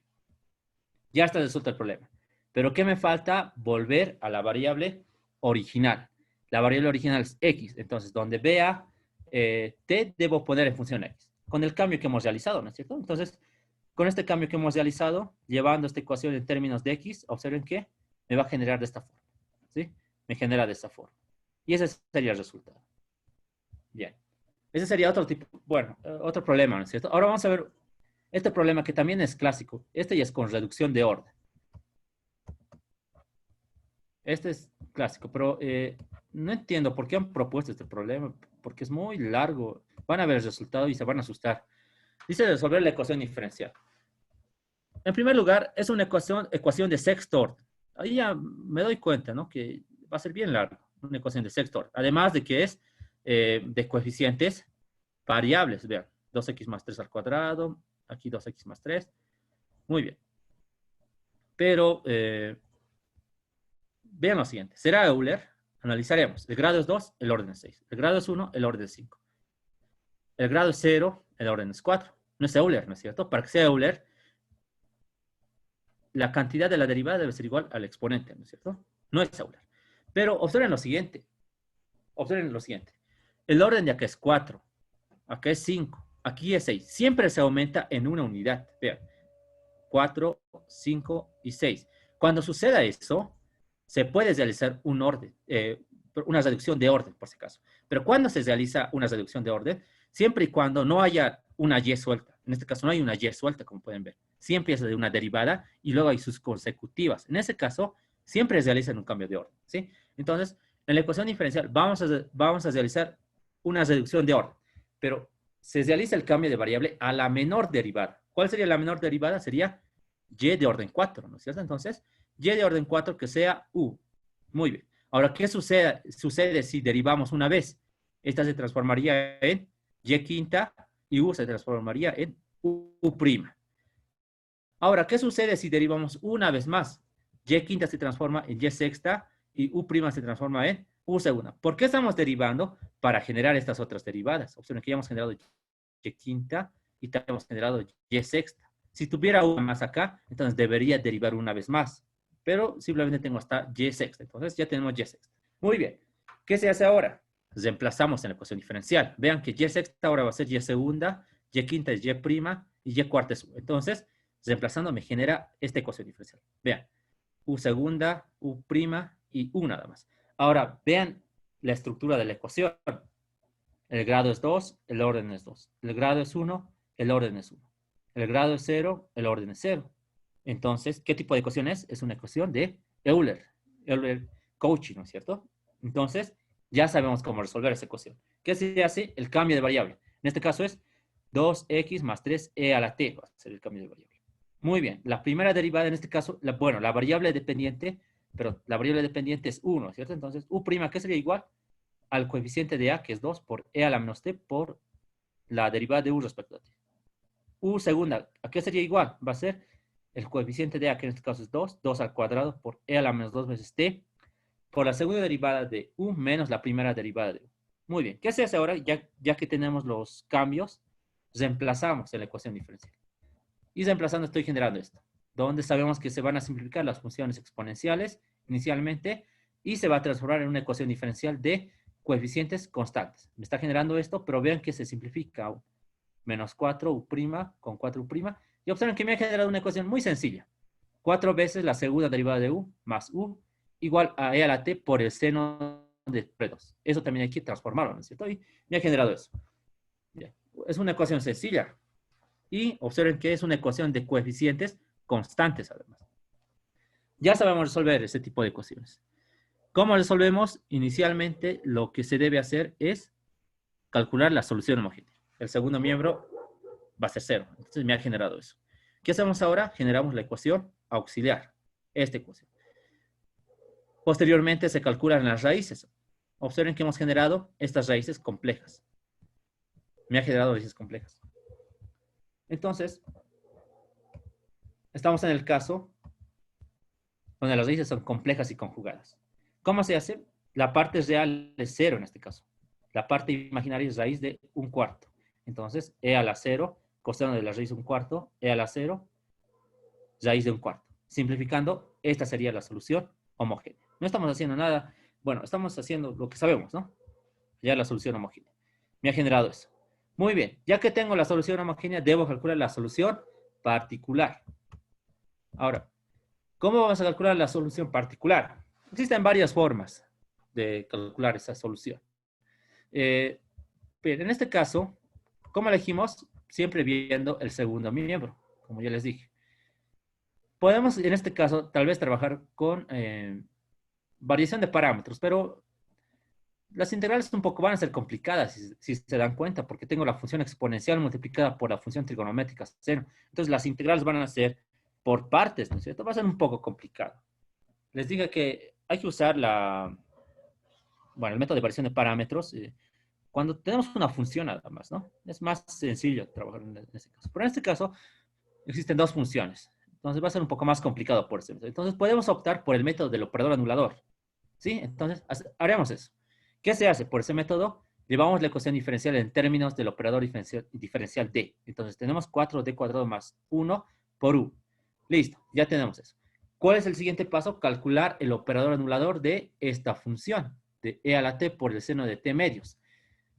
Ya está resuelto el problema. Pero ¿qué me falta? Volver a la variable original. La variable original es x. Entonces, donde vea t, debo poner en función x. Con el cambio que hemos realizado, ¿no es cierto? Entonces, con este cambio que hemos realizado, llevando esta ecuación en términos de x, observen que me va a generar de esta forma. ¿Sí? Me genera de esta forma. Y ese sería el resultado. Bien. Ese sería otro tipo, bueno, otro problema, ¿no es cierto? Ahora vamos a ver este problema que también es clásico. Este ya es con reducción de orden. Este es clásico, pero no entiendo por qué han propuesto este problema, porque es muy largo. Van a ver el resultado y se van a asustar. Dice resolver la ecuación diferencial. En primer lugar, es una ecuación de sexto orden. Ahí ya me doy cuenta, ¿no? Que va a ser bien largo, una ecuación de sexto orden. Además de que es de coeficientes variables. Vean, 2x más 3 al cuadrado, aquí 2x más 3. Muy bien. Pero vean lo siguiente. Será Euler. Analizaremos. El grado es 2, el orden es 6. El grado es 1, el orden es 5. El grado es 0, el orden es 4. No es Euler, ¿no es cierto? Para que sea Euler, la cantidad de la derivada debe ser igual al exponente, ¿no es cierto? No es Euler. Pero observen lo siguiente. Observen lo siguiente. El orden de acá es 4. Acá es 5. Aquí es 6. Siempre se aumenta en una unidad. Vean. 4, 5 y 6. Cuando suceda eso, se puede realizar un orden, una reducción de orden, por si acaso. Pero cuando se realiza una reducción de orden, siempre y cuando no haya una y suelta, en este caso no hay una y suelta, como pueden ver, siempre es de una derivada y luego hay sus consecutivas. En ese caso, siempre realizan un cambio de orden, ¿sí? Entonces, en la ecuación diferencial vamos a realizar una reducción de orden, pero se realiza el cambio de variable a la menor derivada. ¿Cuál sería la menor derivada? Sería y de orden 4, ¿no es cierto? Entonces, y de orden 4 que sea u. Muy bien. Ahora, ¿qué sucede si derivamos una vez? Esta se transformaría en y quinta y u se transformaría en u prima. Ahora, ¿qué sucede si derivamos una vez más? Y quinta se transforma en y sexta y u prima se transforma en u segunda. ¿Por qué estamos derivando? Para generar estas otras derivadas. Observen que ya hemos generado y quinta y también hemos generado y sexta. Si tuviera una más acá, entonces debería derivar una vez más. Pero simplemente tengo hasta y sexta. Entonces ya tenemos y sexta. Muy bien. ¿Qué se hace ahora? Reemplazamos en la ecuación diferencial. Vean que y sexta ahora va a ser y segunda, y quinta es y prima y y cuarta es u. Entonces, reemplazando me genera esta ecuación diferencial. Vean, u segunda, u prima y u nada más. Ahora, vean la estructura de la ecuación. El grado es 2, el orden es 2. El grado es 1, el orden es 1. El grado es 0, el orden es 0. Entonces, ¿qué tipo de ecuación es? Es una ecuación de Euler. Euler-Cauchy, ¿no es cierto? Entonces, ya sabemos cómo resolver esa ecuación. ¿Qué se hace? El cambio de variable. En este caso es 2x más 3e a la t. Va a ser el cambio de variable. Muy bien. La primera derivada en este caso, bueno, la variable dependiente, pero la variable dependiente es 1, ¿cierto? Entonces, u', ¿qué sería igual? Al coeficiente de a, que es 2, por e a la menos t, por la derivada de u respecto a t. U segunda, ¿a qué sería igual? Va a ser el coeficiente de a, que en este caso es 2, 2 al cuadrado por e a la menos 2 veces t, por la segunda derivada de u menos la primera derivada de u. Muy bien, ¿qué se hace ahora? Ya que tenemos los cambios, reemplazamos en la ecuación diferencial. Y reemplazando estoy generando esto, donde sabemos que se van a simplificar las funciones exponenciales inicialmente y se va a transformar en una ecuación diferencial de coeficientes constantes. Me está generando esto, pero vean que se simplifica menos 4u' con 4u'. Y observen que me ha generado una ecuación muy sencilla. 4 veces la segunda derivada de u más u igual a e a la t por el seno de 2. Eso también hay que transformarlo, ¿no es cierto? Y me ha generado eso. Bien. Es una ecuación sencilla. Y observen que es una ecuación de coeficientes constantes, además. Ya sabemos resolver ese tipo de ecuaciones. ¿Cómo resolvemos? Inicialmente, lo que se debe hacer es calcular la solución homogénea. El segundo miembro va a ser 0. Entonces me ha generado eso. ¿Qué hacemos ahora? Generamos la ecuación auxiliar. Esta ecuación. Posteriormente se calculan las raíces. Observen que hemos generado estas raíces complejas. Me ha generado raíces complejas. Entonces, estamos en el caso donde las raíces son complejas y conjugadas. ¿Cómo se hace? La parte real es 0 en este caso. La parte imaginaria es raíz de 1/4. Entonces, e a la 0, coseno de la raíz de 1/4, e a la 0, raíz de 1/4. Simplificando, esta sería la solución homogénea. No estamos haciendo nada, bueno, estamos haciendo lo que sabemos, ¿no? Ya la solución homogénea. Me ha generado eso. Muy bien, ya que tengo la solución homogénea, debo calcular la solución particular. Ahora, ¿cómo vamos a calcular la solución particular? Existen varias formas de calcular esa solución. Pero en este caso, ¿cómo elegimos? Siempre viendo el segundo miembro, como ya les dije. Podemos, en este caso, tal vez trabajar con variación de parámetros, pero las integrales un poco van a ser complicadas si se dan cuenta, porque tengo la función exponencial multiplicada por la función trigonométrica seno. Entonces, las integrales van a ser por partes, ¿no es cierto? Va a ser un poco complicado. Les digo que hay que usar el método de variación de parámetros cuando tenemos una función nada más, ¿no? Es más sencillo trabajar en ese caso. Pero en este caso, existen dos funciones. Entonces, va a ser un poco más complicado por eso. Entonces, podemos optar por el método del operador anulador. ¿Sí? Entonces, haremos eso. ¿Qué se hace? Por ese método, llevamos la ecuación diferencial en términos del operador diferencial d. Entonces, tenemos 4d cuadrado más 1 por u. Listo, ya tenemos eso. ¿Cuál es el siguiente paso? Calcular el operador anulador de esta función, de e a la t por el seno de t medios.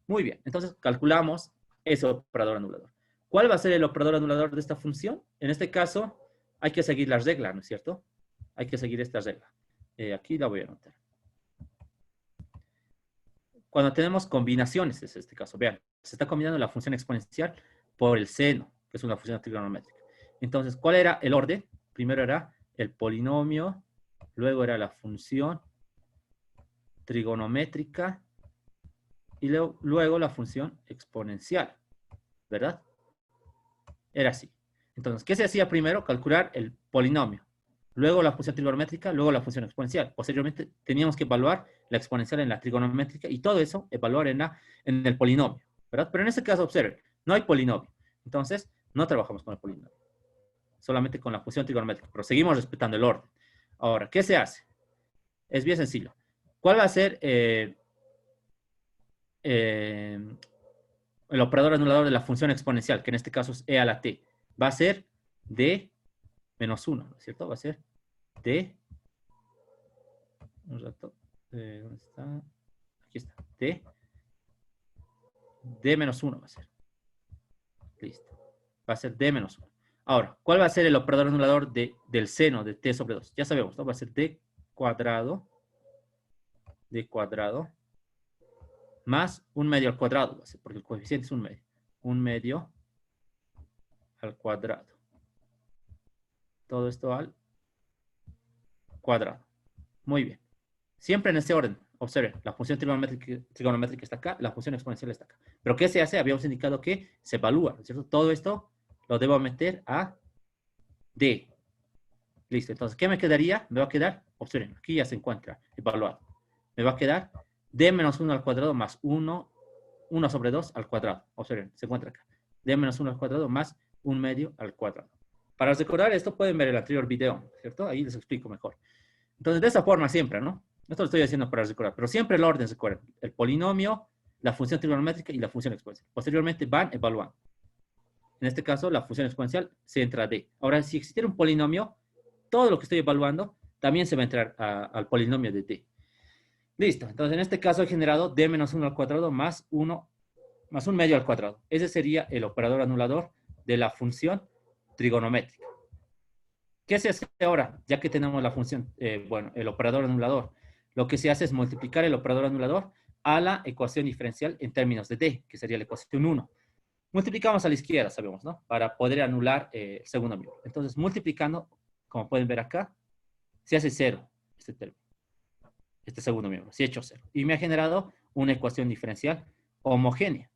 Muy bien, entonces calculamos ese operador anulador. ¿Cuál va a ser el operador anulador de esta función? En este caso, hay que seguir las reglas, ¿no es cierto? Hay que seguir esta regla. Aquí la voy a anotar. Cuando tenemos combinaciones, es este caso. Vean, se está combinando la función exponencial por el seno, que es una función trigonométrica. Entonces, ¿cuál era el orden? Primero era el polinomio, luego era la función trigonométrica y luego la función exponencial, ¿verdad? Era así. Entonces, ¿qué se hacía primero? Calcular el polinomio. Luego la función trigonométrica, luego la función exponencial. Posteriormente teníamos que evaluar la exponencial en la trigonométrica y todo eso evaluar en el polinomio, ¿verdad? Pero en este caso, observen, no hay polinomio. Entonces, no trabajamos con el polinomio. Solamente con la función trigonométrica, pero seguimos respetando el orden. Ahora, ¿qué se hace? Es bien sencillo. ¿Cuál va a ser el operador anulador de la función exponencial, que en este caso es e a la t? Va a ser d menos 1, ¿no es cierto? Va a ser d, un rato, ¿dónde está? Aquí está, d menos 1 va a ser. Listo. Va a ser d menos 1. Ahora, ¿cuál va a ser el operador anulador del seno de t sobre 2? Ya sabemos, ¿no? Va a ser d cuadrado más 1/2 al cuadrado, va a ser, porque el coeficiente es 1/2. 1/2 al cuadrado. todo esto al cuadrado. Muy bien. Siempre en este orden. Observen, la función trigonométrica está acá, la función exponencial está acá. ¿Pero qué se hace? Habíamos indicado que se evalúa, ¿cierto? Todo esto lo debo meter a D. Listo. Entonces, ¿qué me quedaría? Me va a quedar, observen, aquí ya se encuentra evaluado. Me va a quedar D menos 1 al cuadrado más 1 sobre 2 al cuadrado. Observen, se encuentra acá. D menos 1 al cuadrado más 1 medio al cuadrado. Para recordar esto pueden ver el anterior video, ¿cierto? Ahí les explico mejor. Entonces, de esa forma siempre, ¿no? Esto lo estoy haciendo para recordar, pero siempre el orden se recuerda. El polinomio, la función trigonométrica y la función exponencial. Posteriormente van evaluando. En este caso, la función exponencial se entra a D. Ahora, si existiera un polinomio, todo lo que estoy evaluando también se va a entrar al polinomio de D. Listo. Entonces, en este caso he generado D menos 1 al cuadrado más 1 medio al cuadrado. Ese sería el operador anulador de la función trigonométrica. ¿Qué se hace ahora? Ya que tenemos la función, bueno, el operador anulador. Lo que se hace es multiplicar el operador anulador a la ecuación diferencial en términos de D, que sería la ecuación 1. Multiplicamos a la izquierda, sabemos, ¿no? Para poder anular el segundo miembro. Entonces, multiplicando, como pueden ver acá, se hace 0 este término, este segundo miembro, se ha hecho 0. Y me ha generado una ecuación diferencial homogénea.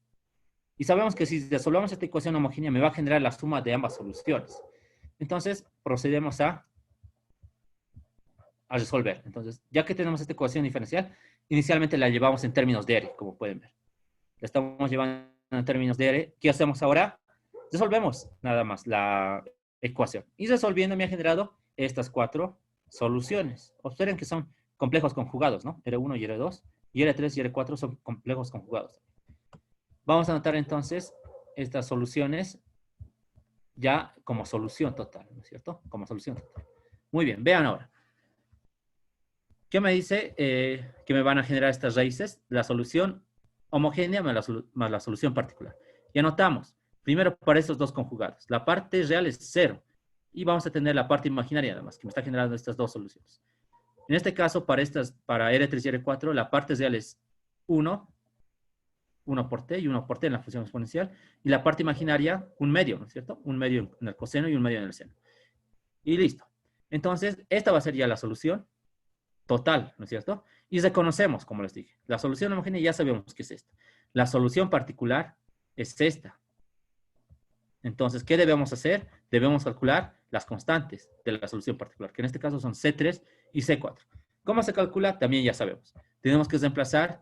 Y sabemos que si resolvamos esta ecuación homogénea, me va a generar la suma de ambas soluciones. Entonces, procedemos a resolver. Entonces, ya que tenemos esta ecuación diferencial, inicialmente la llevamos en términos de R, como pueden ver. La estamos llevando en términos de R. ¿Qué hacemos ahora? Resolvemos nada más la ecuación. Y resolviendo me ha generado estas 4 soluciones. Observen que son complejos conjugados, ¿no? R1 y R2, y R3 y R4 son complejos conjugados. Vamos a anotar entonces estas soluciones ya como solución total, ¿no es cierto? Como solución total. Muy bien, vean ahora. ¿Qué me dice que me van a generar estas raíces? La solución homogénea más la solución particular. Y anotamos, primero para estos dos conjugados. La parte real es 0. Y vamos a tener la parte imaginaria además, que me está generando estas dos soluciones. En este caso, para R3 y R4, la parte real es 1 por t y 1 por t en la función exponencial. Y la parte imaginaria, un medio, ¿no es cierto? Un medio en el coseno y un medio en el seno. Y listo. Entonces, esta va a ser ya la solución total, ¿no es cierto? Y reconocemos, como les dije, la solución homogénea ya sabemos que es esta. La solución particular es esta. Entonces, ¿qué debemos hacer? Debemos calcular las constantes de la solución particular, que en este caso son C3 y C4. ¿Cómo se calcula? También ya sabemos. Tenemos que reemplazar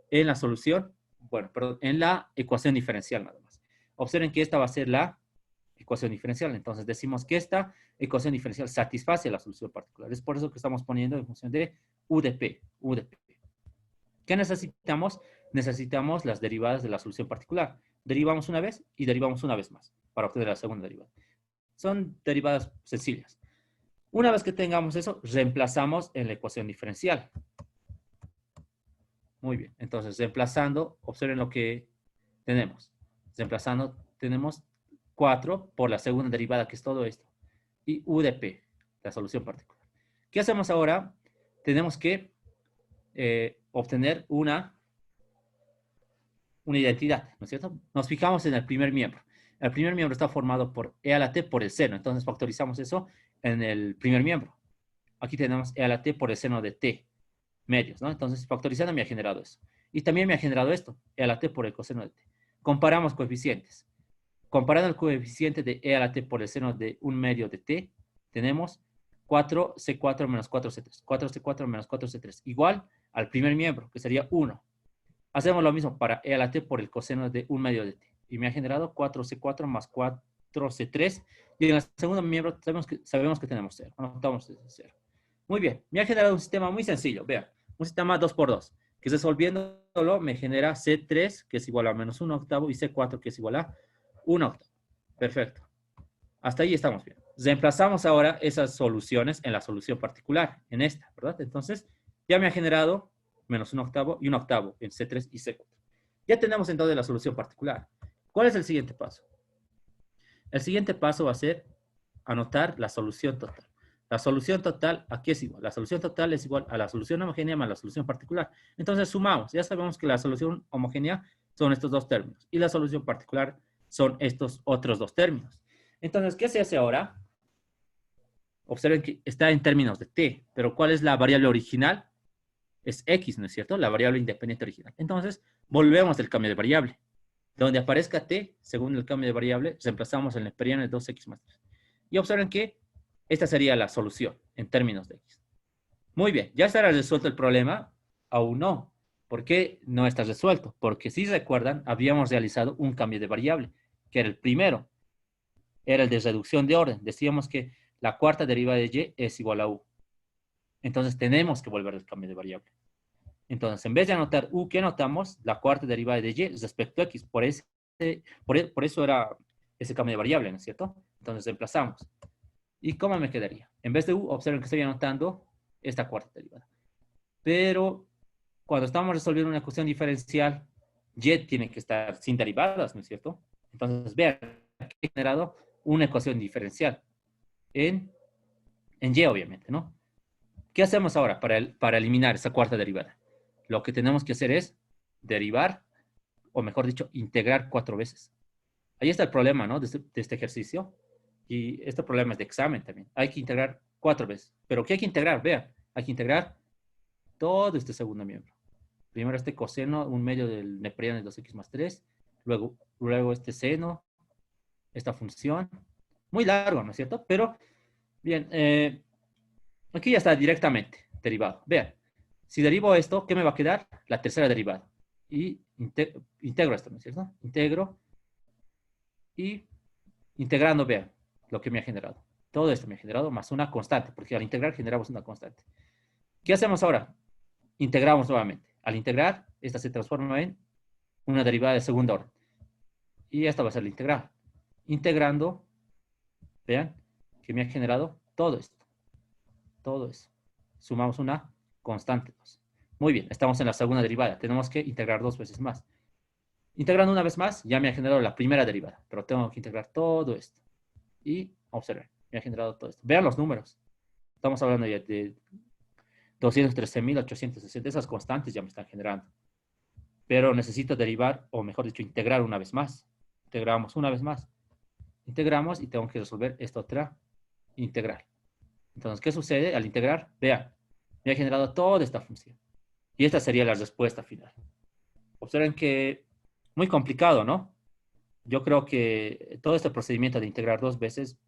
en la solución, bueno, perdón, en la ecuación diferencial nada más. Observen que esta va a ser la ecuación diferencial. Entonces decimos que esta ecuación diferencial satisface la solución particular. Es por eso que estamos poniendo en función de U de P. ¿Qué necesitamos? Necesitamos las derivadas de la solución particular. Derivamos una vez y derivamos una vez más para obtener la segunda derivada. Son derivadas sencillas. Una vez que tengamos eso, reemplazamos en la ecuación diferencial. Muy bien. Entonces, reemplazando, observen lo que tenemos. Reemplazando, tenemos 4 por la segunda derivada, que es todo esto. Y U de P, la solución particular. ¿Qué hacemos ahora? Tenemos que obtener una identidad, ¿no es cierto? Nos fijamos en el primer miembro. El primer miembro está formado por E a la T por el seno. Entonces factorizamos eso en el primer miembro. Aquí tenemos E a la T por el seno de T medios, ¿no? Entonces factorizando me ha generado eso. Y también me ha generado esto, E a la T por el coseno de T. Comparamos coeficientes. Comparando el coeficiente de E a la T por el seno de 1 medio de T, tenemos 4C4 menos 4C3. 4C4 menos 4C3. Igual al primer miembro, que sería 1. Hacemos lo mismo para E a la T por el coseno de 1 medio de T. Y me ha generado 4C4 más 4C3. Y en el segundo miembro sabemos que tenemos 0. Anotamos 0. Muy bien. Me ha generado un sistema muy sencillo. Vean, un sistema 2x2. Que resolviéndolo me genera C3, que es igual a menos 1 octavo, y C4, que es igual a 1 octavo. Perfecto. Hasta ahí estamos bien. Reemplazamos ahora esas soluciones en la solución particular, en esta, ¿verdad? Entonces, ya me ha generado menos 1 octavo y 1 octavo en C3 y C4. Ya tenemos entonces la solución particular. ¿Cuál es el siguiente paso? El siguiente paso va a ser anotar la solución total. La solución total, aquí es igual. La solución total es igual a la solución homogénea más la solución particular. Entonces sumamos. Ya sabemos que la solución homogénea son estos dos términos y la solución particular son estos otros dos términos. Entonces, ¿qué se hace ahora? Observen que está en términos de t, pero ¿cuál es la variable original? Es x, ¿no es cierto? La variable independiente original. Entonces, volvemos al cambio de variable. Donde aparezca t, según el cambio de variable, reemplazamos el neperiano de 2x más 3. Y observen que esta sería la solución en términos de x. Muy bien, ¿ya estará resuelto el problema? Aún no. ¿Por qué no está resuelto? Porque si recuerdan, habíamos realizado un cambio de variable, que era el primero. Era el de reducción de orden. Decíamos que la cuarta derivada de y es igual a u. Entonces tenemos que volver al cambio de variable. Entonces, en vez de anotar u, ¿qué anotamos? La cuarta derivada de y respecto a x. Por eso era ese cambio de variable, ¿no es cierto? Entonces reemplazamos. ¿Y cómo me quedaría? En vez de u, observen que estoy anotando esta cuarta derivada. Pero cuando estamos resolviendo una ecuación diferencial, y tiene que estar sin derivadas, ¿no es cierto? Entonces, vean, aquí he generado una ecuación diferencial en y, obviamente, ¿no? ¿Qué hacemos ahora para eliminar esa cuarta derivada? Lo que tenemos que hacer es derivar, o mejor dicho, integrar 4 veces. Ahí está el problema, ¿no? De este ejercicio. Y este problema es de examen también. Hay que integrar 4 veces. ¿Pero qué hay que integrar? Vean, hay que integrar todo este segundo miembro. Primero este coseno, un medio del neperiano de 2x más 3. Luego este seno, esta función. Muy largo, ¿no es cierto? Pero, bien, aquí ya está directamente derivado. Vean, si derivo esto, ¿qué me va a quedar? La tercera derivada. Y integro esto, ¿no es cierto? Integro y integrando, vean, lo que me ha generado. Todo esto me ha generado más una constante, porque al integrar generamos una constante. ¿Qué hacemos ahora? Integramos nuevamente. Al integrar, esta se transforma en una derivada de segunda orden. Y esta va a ser la integral. Integrando, vean, que me ha generado todo esto. Todo eso. Sumamos una constante 2. Muy bien, estamos en la segunda derivada. Tenemos que integrar 2 veces más. Integrando una vez más, ya me ha generado la primera derivada. Pero tengo que integrar todo esto. Y observen, me ha generado todo esto. Vean los números. Estamos hablando ya de 213.860. Esas constantes ya me están generando. Pero necesito derivar, o mejor dicho, integrar una vez más. Integramos una vez más. Integramos y tengo que resolver esta otra integral. Entonces, ¿qué sucede al integrar? Vean, me ha generado toda esta función. Y esta sería la respuesta final. Observen que muy complicado, ¿no? Yo creo que todo este procedimiento de integrar 2 veces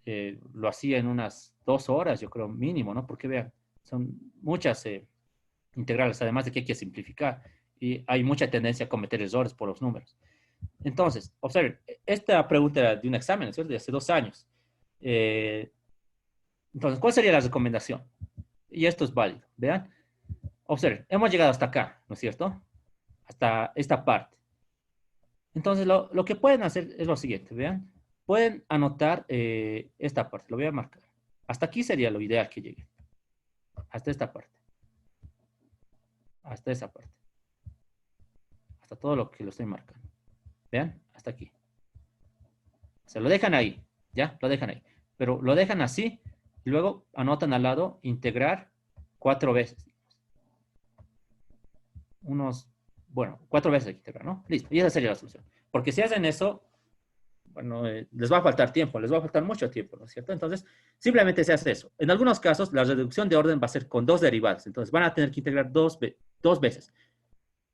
lo hacía en unas 2 horas, yo creo, mínimo, ¿no? Porque vean, son muchas integrales, además de que hay que simplificar. Y hay mucha tendencia a cometer errores por los números. Entonces, observen, esta pregunta era de un examen, ¿cierto? De hace 2 años. Entonces, ¿cuál sería la recomendación? Y esto es válido, vean. Observen, hemos llegado hasta acá, ¿no es cierto? Hasta esta parte. Entonces, lo que pueden hacer es lo siguiente, vean. Pueden anotar esta parte, lo voy a marcar. Hasta aquí sería lo ideal que llegue. Hasta esta parte. Hasta esa parte. Hasta todo lo que lo estoy marcando. Vean, hasta aquí. Se lo dejan ahí, ¿ya? Lo dejan ahí. Pero lo dejan así y luego anotan al lado integrar 4 veces. Bueno, 4 veces hay que integrar, ¿no? Listo, y esa sería la solución. Porque si hacen eso, bueno, les va a faltar tiempo, les va a faltar mucho tiempo, ¿no es cierto? Entonces, simplemente se hace eso. En algunos casos, la reducción de orden va a ser con 2 derivadas. Entonces, van a tener que integrar 2 veces.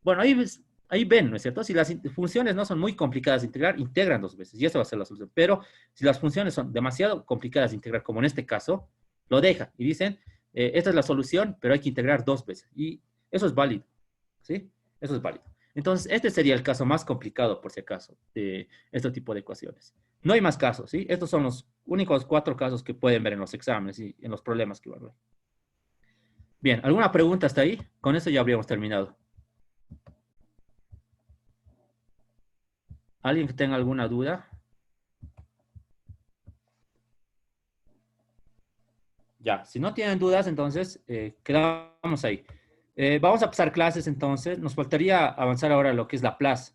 Bueno, ahí ven, ¿no es cierto? Si las funciones no son muy complicadas de integrar, integran 2 veces y esa va a ser la solución. Pero si las funciones son demasiado complicadas de integrar, como en este caso, lo dejan y dicen, esta es la solución, pero hay que integrar 2 veces. Y eso es válido, ¿sí? Eso es válido. Entonces, este sería el caso más complicado, por si acaso, de este tipo de ecuaciones. No hay más casos, ¿sí? Estos son los únicos 4 casos que pueden ver en los exámenes y en los problemas que van a ver. Bien, ¿alguna pregunta hasta ahí? Con eso ya habríamos terminado. ¿Alguien que tenga alguna duda? Ya, si no tienen dudas, entonces quedamos ahí. Vamos a pasar clases entonces. Nos faltaría avanzar ahora lo que es la plaza.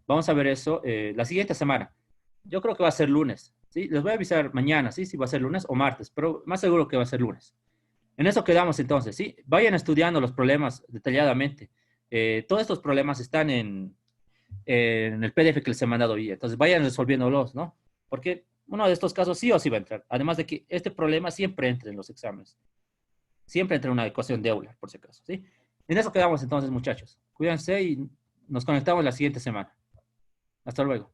Vamos a ver eso la siguiente semana. Yo creo que va a ser lunes, ¿sí? Les voy a avisar mañana, ¿sí? Si va a ser lunes o martes, pero más seguro que va a ser lunes. En eso quedamos entonces, ¿sí? Vayan estudiando los problemas detalladamente. Todos estos problemas están en el PDF que les he mandado hoy. Entonces vayan resolviéndolos, ¿no? Porque uno de estos casos sí o sí va a entrar. Además de que este problema siempre entra en los exámenes. Siempre entra en una ecuación de Euler, por si acaso, ¿sí? En eso quedamos entonces, muchachos. Cuídense y nos conectamos la siguiente semana. Hasta luego.